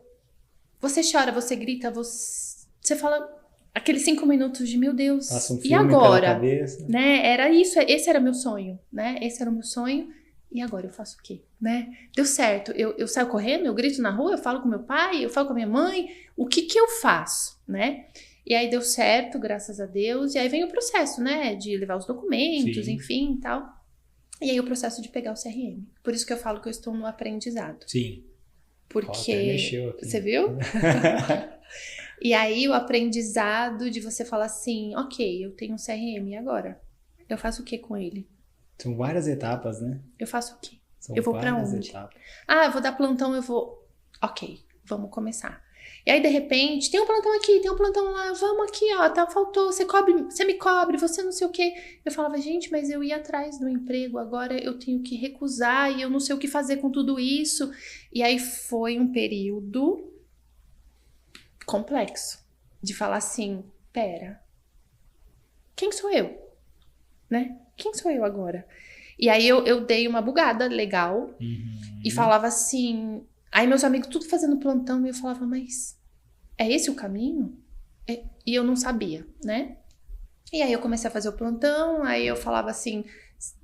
você chora, você grita, você fala aqueles 5 minutos de, meu Deus, passa um filme e agora? pela cabeça. Né? Era isso, esse era meu sonho, né? Esse era o meu sonho. E agora eu faço o quê, né? Deu certo, eu saio correndo, eu grito na rua, eu falo com meu pai, eu falo com a minha mãe, o que eu faço, né? E aí deu certo, graças a Deus, e aí vem o processo, né, de levar os documentos, enfim, e tal. E aí o processo de pegar o CRM. Por isso que eu falo que eu estou no aprendizado. Sim. Porque, até mexeu aqui. Você viu? E aí o aprendizado de você falar assim, ok, eu tenho um CRM, e agora? Eu faço o que com ele? São várias etapas, né? Eu faço o quê? São eu vou pra onde? Etapas. Ah, eu vou dar plantão, eu vou... Ok, vamos começar. E aí, de repente, tem um plantão aqui, tem um plantão lá, vamos aqui, ó, tá, faltou, você me cobre, você não sei o quê. Eu falava, gente, mas eu ia atrás do emprego, agora eu tenho que recusar e eu não sei o que fazer com tudo isso. E aí foi um período complexo de falar assim, pera, quem sou eu? Né? Quem sou eu agora? E aí eu dei uma bugada legal e falava assim... Aí meus amigos tudo fazendo plantão e eu falava, mas é esse o caminho? E eu não sabia, né? E aí eu comecei a fazer o plantão, aí eu falava assim,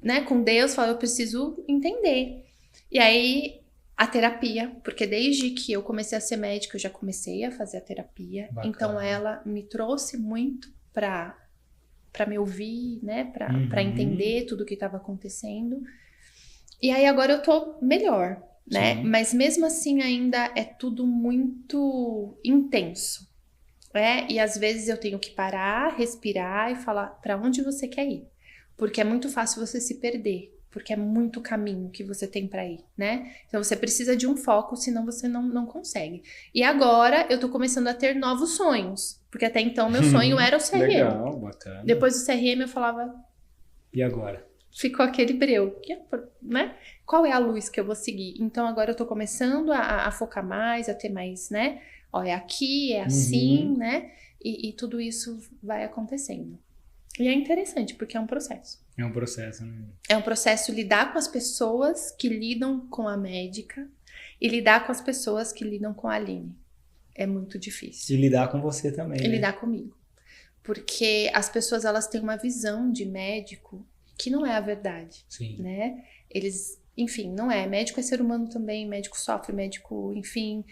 né, com Deus, falava, eu preciso entender. E aí A terapia, porque desde que eu comecei a ser médica, eu já comecei a fazer a terapia. Bacana. Então, ela me trouxe muito pra me ouvir, né? Pra entender tudo o que estava acontecendo. E aí, agora eu tô melhor, né? Sim. Mas mesmo assim, ainda é tudo muito intenso. E às vezes eu tenho que parar, respirar e falar pra onde você quer ir. Porque é muito fácil você se perder. Porque é muito caminho que você tem pra ir, né? Então você precisa de um foco, senão você não consegue. E agora eu tô começando a ter novos sonhos. Porque até então meu sonho era o CRM. Legal, bacana. Depois do CRM eu falava... E agora? Ficou aquele breu, né? Qual é a luz que eu vou seguir? Então agora eu tô começando a focar mais, a ter mais, né? Ó, é aqui, é assim, né? E tudo isso vai acontecendo. E é interessante, porque é um processo. É um processo, né? É um processo lidar com as pessoas que lidam com a médica e lidar com as pessoas que lidam com a Aline. É muito difícil. E lidar com você também, E né? lidar comigo. Porque as pessoas, elas têm uma visão de médico que não é a verdade. Sim. Né? Eles... Enfim, não é. Médico é ser humano também, médico sofre, médico, enfim.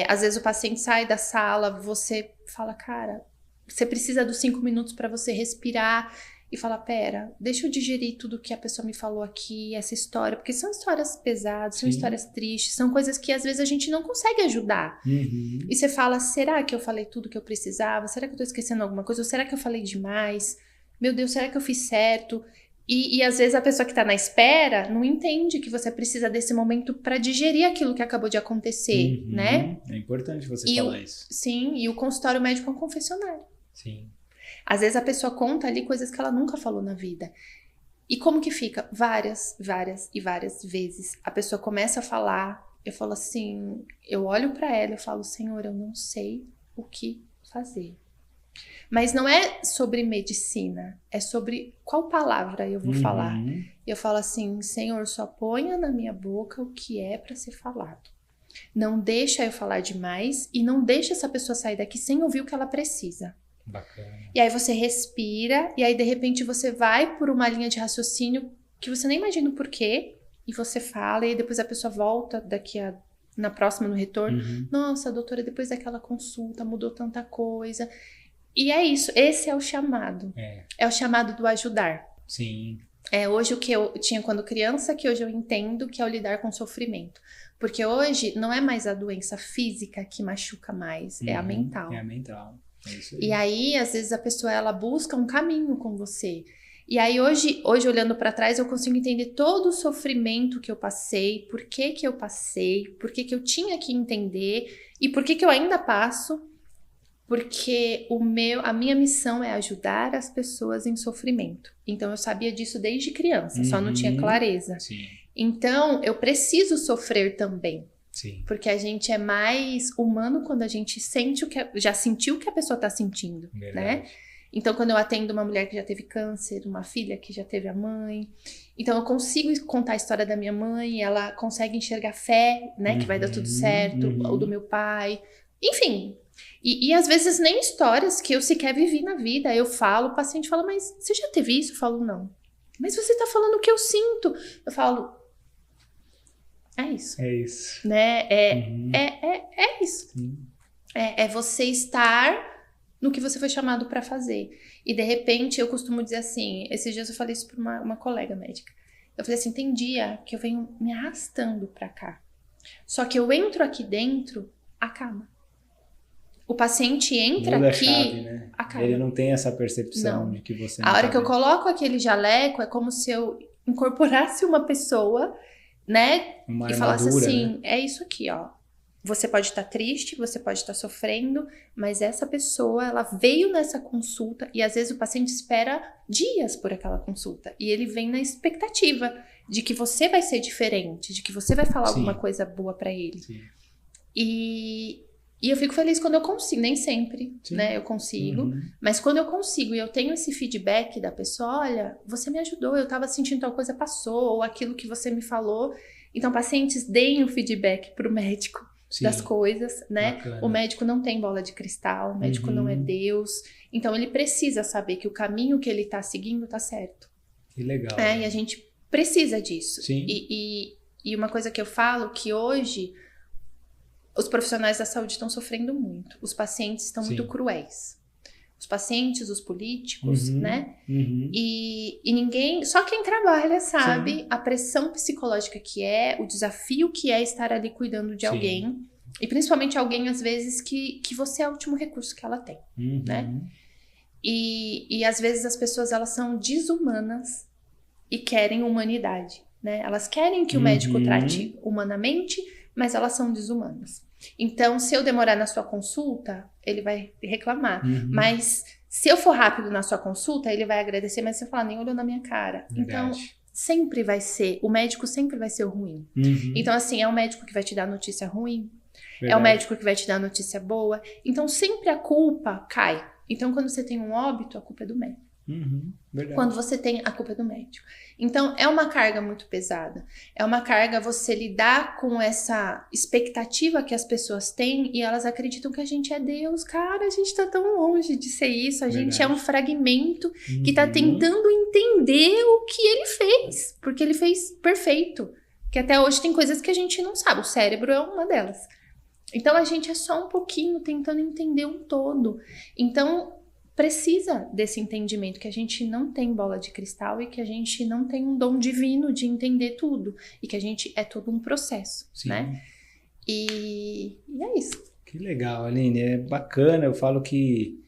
Às vezes o paciente sai da sala, você fala, cara, você precisa dos 5 minutos para você respirar e falar, pera, deixa eu digerir tudo que a pessoa me falou aqui, essa história, porque são histórias pesadas, são histórias tristes, são coisas que às vezes a gente não consegue ajudar. E você fala, será que eu falei tudo que eu precisava? Será que eu tô esquecendo alguma coisa? Ou será que eu falei demais? Meu Deus, será que eu fiz certo? E às vezes a pessoa que tá na espera não entende que você precisa desse momento para digerir aquilo que acabou de acontecer, né? É importante você falar isso. Sim, e o consultório médico é um confessionário. Sim. Às vezes a pessoa conta ali coisas que ela nunca falou na vida. E como que fica? Várias e várias vezes. A pessoa começa a falar, eu falo assim, eu olho para ela e falo, Senhor, eu não sei o que fazer. Mas não é sobre medicina, é sobre qual palavra eu vou falar. Eu falo assim, Senhor, só ponha na minha boca o que é para ser falado. Não deixa eu falar demais e não deixa essa pessoa sair daqui sem ouvir o que ela precisa. Bacana. E aí você respira e aí de repente você vai por uma linha de raciocínio que você nem imagina o porquê e você fala e aí depois a pessoa volta na próxima, no retorno. Nossa, doutora, depois daquela consulta mudou tanta coisa. E é isso, esse é o chamado. É o chamado do ajudar. Sim. É hoje o que eu tinha quando criança, que hoje eu entendo que é o lidar com sofrimento. Porque hoje não é mais a doença física que machuca mais, é a mental. É a mental, é isso aí. E aí, às vezes, a pessoa ela busca um caminho com você. E aí, hoje olhando pra trás, eu consigo entender todo o sofrimento que eu passei, por que que eu passei, por que que eu tinha que entender e por que que eu ainda passo. Porque a minha missão é ajudar as pessoas em sofrimento. Então, eu sabia disso desde criança, só não tinha clareza. Sim. Então, eu preciso sofrer também. Sim. Porque a gente é mais humano quando a gente sente já sentiu o que a pessoa tá sentindo, né? Então, quando eu atendo uma mulher que já teve câncer, uma filha que já teve a mãe, então eu consigo contar a história da minha mãe, ela consegue enxergar fé, né? Que vai dar tudo certo, ou do meu pai, enfim. E às vezes nem histórias que eu sequer vivi na vida. Eu falo, o paciente fala, mas você já teve isso? Eu falo, não. Mas você tá falando o que eu sinto. Eu falo, é isso. É isso. Né? É isso. É você estar no que você foi chamado pra fazer. E de repente, eu costumo dizer assim, esses dias eu falei isso pra uma colega médica. Eu falei assim, tem dia que eu venho me arrastando pra cá. Só que eu entro aqui dentro, acaba. O paciente entra muda aqui, a chave, né? acaba. Ele não tem essa percepção de que você não A hora tá que eu bem. coloco aquele jaleco, é como se eu incorporasse uma pessoa, né? Uma e falasse armadura, assim, né? é isso aqui, ó. Você pode estar triste, você pode estar sofrendo, mas essa pessoa, ela veio nessa consulta e às vezes o paciente espera dias por aquela consulta. E ele vem na expectativa de que você vai ser diferente, de que você vai falar alguma coisa boa pra ele. Sim. E eu fico feliz quando eu consigo, nem sempre, né, eu consigo, mas quando eu consigo e eu tenho esse feedback da pessoa, olha, você me ajudou, eu tava sentindo tal coisa, passou, ou aquilo que você me falou. Então, pacientes, deem o feedback pro médico das coisas, né? Bacana. O médico não tem bola de cristal, o médico não é Deus, então ele precisa saber que o caminho que ele tá seguindo tá certo. Que legal. E a gente precisa disso. Sim. E E uma coisa que eu falo que hoje os profissionais da saúde estão sofrendo muito. Os pacientes estão muito cruéis. Os pacientes, os políticos, né? E ninguém... Só quem trabalha sabe a pressão psicológica que é, o desafio que é estar ali cuidando de alguém. E principalmente alguém, às vezes, que você é o último recurso que ela tem, né? E às vezes as pessoas, elas são desumanas e querem humanidade, né? Elas querem que o médico trate humanamente, mas elas são desumanas. Então, se eu demorar na sua consulta, ele vai reclamar. Mas se eu for rápido na sua consulta, ele vai agradecer, mas você falar, nem olhou na minha cara. Verdade. Então, sempre vai ser, o médico sempre vai ser o ruim. Então, assim, é o médico que vai te dar notícia ruim, é o médico que vai te dar notícia boa. Então, sempre a culpa cai. Então, quando você tem um óbito, a culpa é do médico. Quando você tem, a culpa é do médico. Então, é uma carga muito pesada. É uma carga você lidar com essa expectativa que as pessoas têm e elas acreditam que a gente é Deus. Cara, a gente tá tão longe de ser isso. A gente é um fragmento que tá tentando entender o que ele fez. Porque ele fez perfeito. Que até hoje tem coisas que a gente não sabe. O cérebro é uma delas. Então, a gente é só um pouquinho tentando entender um todo. Então, precisa desse entendimento, que a gente não tem bola de cristal e que a gente não tem um dom divino de entender tudo. E que a gente é todo um processo, né? E é isso. Que legal, Aline. É bacana. Eu falo que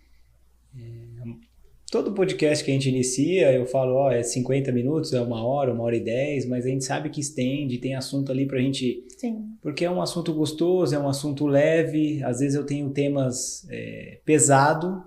todo podcast que a gente inicia, eu falo, é 50 minutos, é 1 hora e 10, mas a gente sabe que estende, tem assunto ali pra gente... Sim. Porque é um assunto gostoso, é um assunto leve. Às vezes eu tenho temas pesado,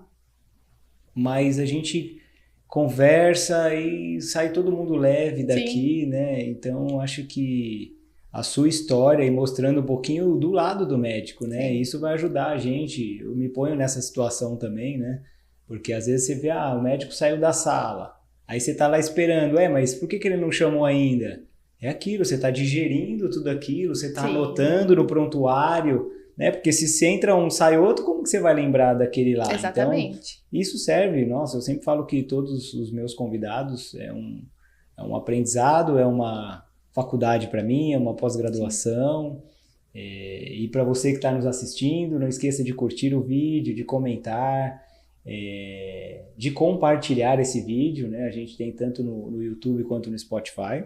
mas a gente conversa e sai todo mundo leve daqui, né? Então, acho que a sua história e mostrando um pouquinho do lado do médico, né? Isso vai ajudar a gente. Eu me ponho nessa situação também, né? Porque às vezes você vê, o médico saiu da sala. Aí você tá lá esperando, mas por que ele não chamou ainda? É aquilo, você tá digerindo tudo aquilo, você tá anotando no prontuário, né? Porque se entra um, sai outro, como que você vai lembrar daquele lá? Exatamente. Então, isso serve, nossa, eu sempre falo que todos os meus convidados é um aprendizado, é uma faculdade para mim, é uma pós-graduação. E para você que está nos assistindo, não esqueça de curtir o vídeo, de comentar, de compartilhar esse vídeo, né? A gente tem tanto no YouTube quanto no Spotify.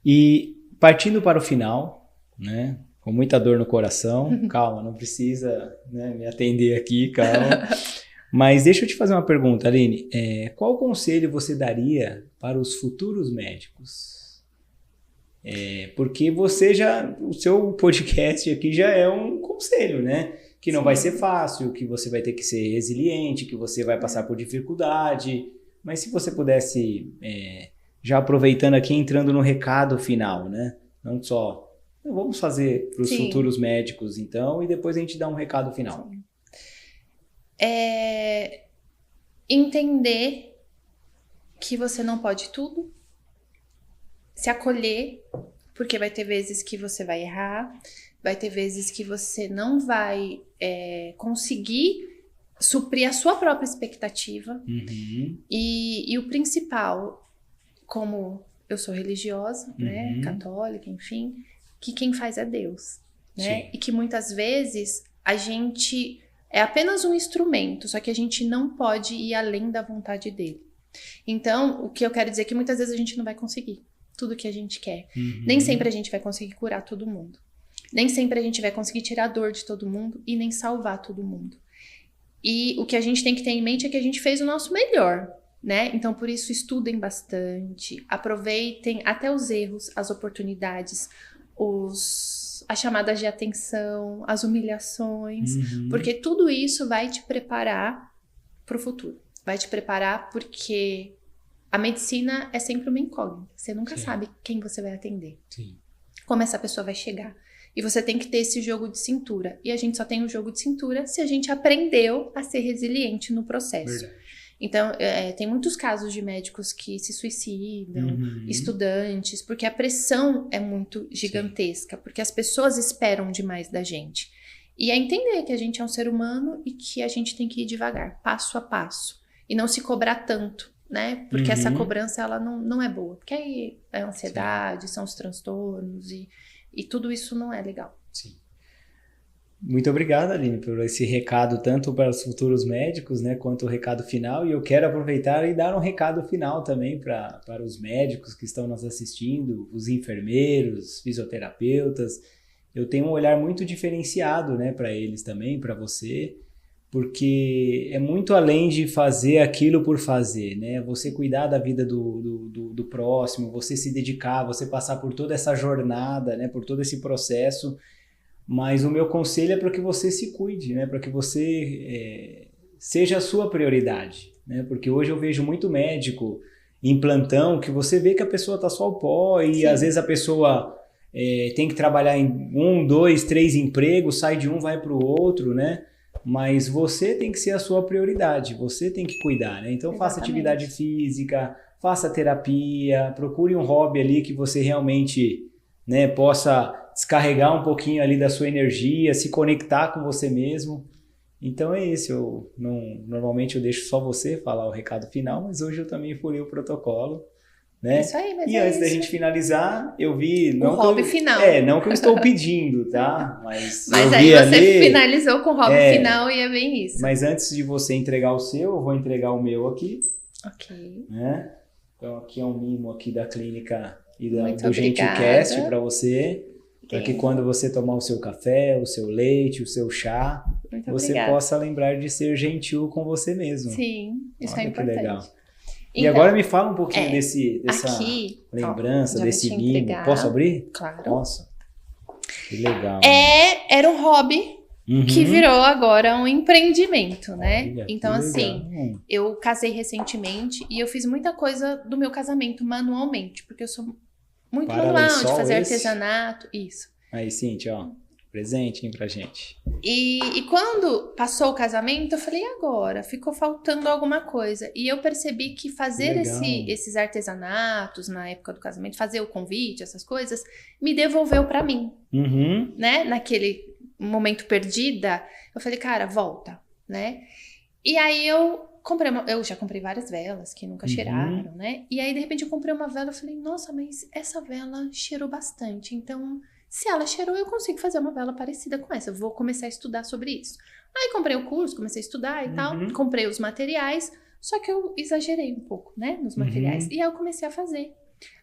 E partindo para o final, né? Com muita dor no coração, calma, não precisa, né, me atender aqui, calma. Mas deixa eu te fazer uma pergunta, Aline. Qual conselho você daria para os futuros médicos? Porque o seu podcast aqui já é um conselho, né? Que não vai ser fácil, que você vai ter que ser resiliente, que você vai passar por dificuldade. Mas se você pudesse, já aproveitando aqui, entrando no recado final, né? Não só... Vamos fazer para os futuros médicos, então, e depois a gente dá um recado final. Entender que você não pode tudo, se acolher, porque vai ter vezes que você vai errar, vai ter vezes que você não vai conseguir suprir a sua própria expectativa. E o principal, como eu sou religiosa, né, católica, enfim... que quem faz é Deus, né? E que muitas vezes a gente é apenas um instrumento, só que a gente não pode ir além da vontade dele. Então, o que eu quero dizer é que muitas vezes a gente não vai conseguir tudo que a gente quer. Nem sempre a gente vai conseguir curar todo mundo. Nem sempre a gente vai conseguir tirar a dor de todo mundo e nem salvar todo mundo. E o que a gente tem que ter em mente é que a gente fez o nosso melhor, né? Então, por isso, estudem bastante, aproveitem até os erros, as oportunidades, as chamadas de atenção, as humilhações, porque tudo isso vai te preparar para o futuro. Vai te preparar porque a medicina é sempre uma incógnita. Você nunca sabe quem você vai atender. Como essa pessoa vai chegar. E você tem que ter esse jogo de cintura. E a gente só tem o jogo de cintura se a gente aprendeu a ser resiliente no processo. Verdade. Então, tem muitos casos de médicos que se suicidam, estudantes, porque a pressão é muito gigantesca, porque as pessoas esperam demais da gente. E é entender que a gente é um ser humano e que a gente tem que ir devagar, passo a passo, e não se cobrar tanto né? Porque essa cobrança, ela não é boa. Porque aí é ansiedade, são os transtornos e tudo isso não é legal. Sim. Muito obrigado, Aline, por esse recado, tanto para os futuros médicos, né, quanto o recado final. E eu quero aproveitar e dar um recado final também para os médicos que estão nos assistindo, os enfermeiros, fisioterapeutas. Eu tenho um olhar muito diferenciado, né, para eles também, para você, porque é muito além de fazer aquilo por fazer, né? Você cuidar da vida do próximo, você se dedicar, você passar por toda essa jornada, né, por todo esse processo. Mas o meu conselho é para que você se cuide, né? Para que você seja a sua prioridade, né? Porque hoje eu vejo muito médico em plantão que você vê que a pessoa está só ao pó e às vezes a pessoa tem que trabalhar em 1, 2, 3 empregos, sai de um, vai para o outro, né? Mas você tem que ser a sua prioridade, você tem que cuidar, né? Então faça atividade física, faça terapia, procure um hobby ali que você realmente, né, possa descarregar um pouquinho ali da sua energia, se conectar com você mesmo. Então é isso, normalmente eu deixo só você falar o recado final, mas hoje eu também furei o protocolo, né? Isso aí, mas e antes da gente finalizar, eu vi... o hobby final. Não que eu estou pedindo, tá? Mas aí você finalizou com o hobby final e é bem isso. Mas antes de você entregar o seu, eu vou entregar o meu aqui. Ok. Né? Então aqui é um mimo aqui da clínica e do GentiCast para você. Para que quando você tomar o seu café, o seu leite, o seu chá, você possa lembrar de ser gentil com você mesmo. Sim, isso é importante. Que legal. Então, e agora me fala um pouquinho dessa lembrança, desse mimo. Posso abrir? Claro. Posso? Que legal. Era um hobby que virou agora um empreendimento, né? Olha, então, assim, eu casei recentemente e eu fiz muita coisa do meu casamento manualmente, porque eu sou muito manual, de fazer artesanato, isso. Aí, Cíntia, ó, presentinho pra gente. E quando passou o casamento, eu falei, agora? Ficou faltando alguma coisa. E eu percebi que fazer esses artesanatos na época do casamento, fazer o convite, essas coisas, me devolveu pra mim. Né? Naquele momento perdida, eu falei, cara, volta, né? E aí eu já comprei várias velas que nunca cheiraram, né? E aí, de repente, eu comprei uma vela e falei, nossa, mas essa vela cheirou bastante. Então, se ela cheirou, eu consigo fazer uma vela parecida com essa. Eu vou começar a estudar sobre isso. Aí, comprei o curso, comecei a estudar e tal. Comprei os materiais, só que eu exagerei um pouco, né? Nos materiais. E aí, eu comecei a fazer.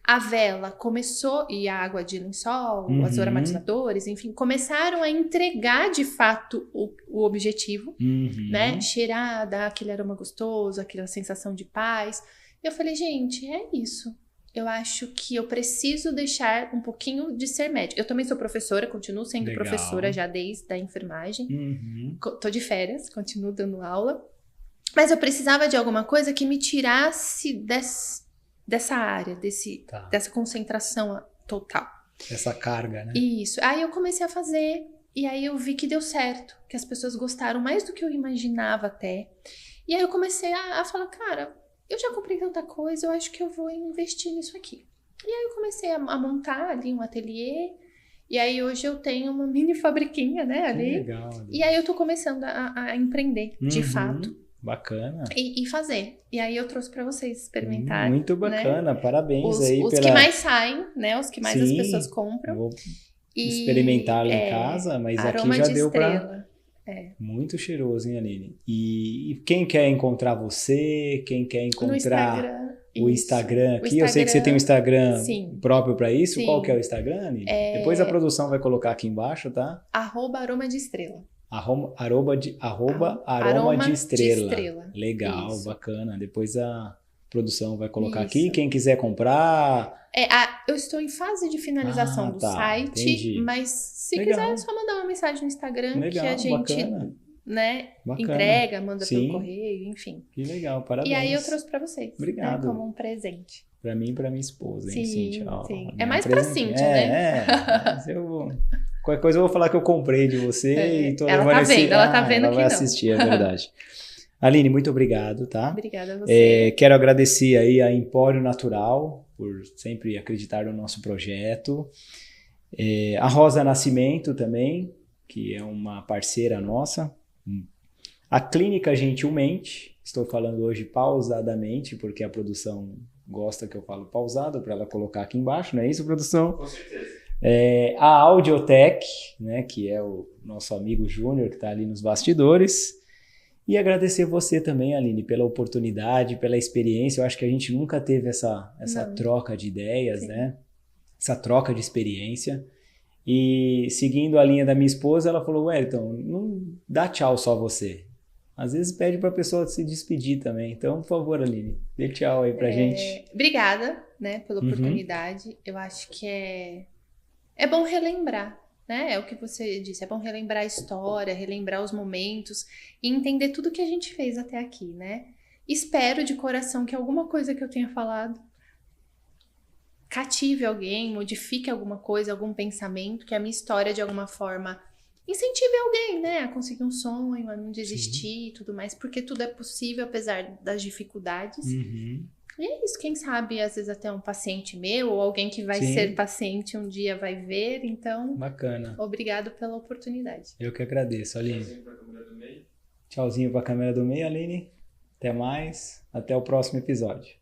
A vela começou, e a água de lençol, os aromatizadores, enfim, começaram a entregar de fato o objetivo, né? Cheirar, dar aquele aroma gostoso, aquela sensação de paz. E eu falei, gente, é isso. Eu acho que eu preciso deixar um pouquinho de ser médica. Eu também sou professora, continuo sendo professora já desde a enfermagem. Tô de férias, continuo dando aula. Mas eu precisava de alguma coisa que me tirasse dessa área, dessa concentração total. Essa carga, né? Isso. Aí eu comecei a fazer, e aí eu vi que deu certo, que as pessoas gostaram mais do que eu imaginava até. E aí eu comecei a falar, cara, eu já comprei tanta coisa, eu acho que eu vou investir nisso aqui. E aí eu comecei a montar ali um ateliê, e aí hoje eu tenho uma mini fabriquinha, né, ali. Que legal. E aí eu tô começando a empreender, de fato. Bacana. E fazer. E aí eu trouxe pra vocês experimentarem. Muito bacana, né? Parabéns aí os que mais saem, né? Os que mais as pessoas compram. Vou experimentar lá em casa, mas aqui já deu pra... Muito cheiroso, hein, Aline? E quem quer encontrar você, quem quer encontrar o Instagram aqui, eu sei que você tem um Instagram próprio pra isso. Qual que é o Instagram, Aline? Depois a produção vai colocar aqui embaixo, tá? @aroma de estrela. Aroma de estrela. Legal, isso. Bacana. Depois a produção vai colocar aqui. Quem quiser comprar... eu estou em fase de finalização do site, entendi. Mas se quiser é só mandar uma mensagem no Instagram que a gente né, entrega, manda pelo correio, enfim. Que legal, parabéns. E aí eu trouxe pra vocês. Obrigado. Né, como um presente. Pra mim e pra minha esposa, hein, Cíntia? Sim. É mais pra Cíntia, né? Qualquer coisa eu vou falar que eu comprei de você e tô ela tá vendo, ela tá vendo ela que vai assistir, é verdade. Aline, muito obrigado, tá? Obrigada a você. Quero agradecer aí a Empório Natural por sempre acreditar no nosso projeto. A Rosa Nascimento também, que é uma parceira nossa. A clínica Gentilmente, estou falando hoje pausadamente, porque a produção gosta que eu falo pausado, para ela colocar aqui embaixo, não é isso, produção? Com certeza. A Audiotech, né, que é o nosso amigo Júnior, que está ali nos bastidores. E agradecer você também, Aline, pela oportunidade, pela experiência. Eu acho que a gente nunca teve essa troca de ideias, né? Essa troca de experiência. E seguindo a linha da minha esposa, ela falou, Wellington, não dá tchau só você. Às vezes pede para a pessoa se despedir também. Então, por favor, Aline, dê tchau aí pra gente. Obrigada, né, pela oportunidade. Eu acho que é bom relembrar, né? É o que você disse, é bom relembrar a história, relembrar os momentos e entender tudo que a gente fez até aqui, né? Espero de coração que alguma coisa que eu tenha falado cative alguém, modifique alguma coisa, algum pensamento, que a minha história de alguma forma incentive alguém, né, a conseguir um sonho, a não desistir e tudo mais, porque tudo é possível apesar das dificuldades. E é isso, quem sabe, às vezes até um paciente meu ou alguém que vai ser paciente um dia vai ver, então... Bacana. Obrigado pela oportunidade. Eu que agradeço, Aline. Tchauzinho pra câmera do meio. Tchauzinho pra câmera do meio, Aline. Até mais. Até o próximo episódio.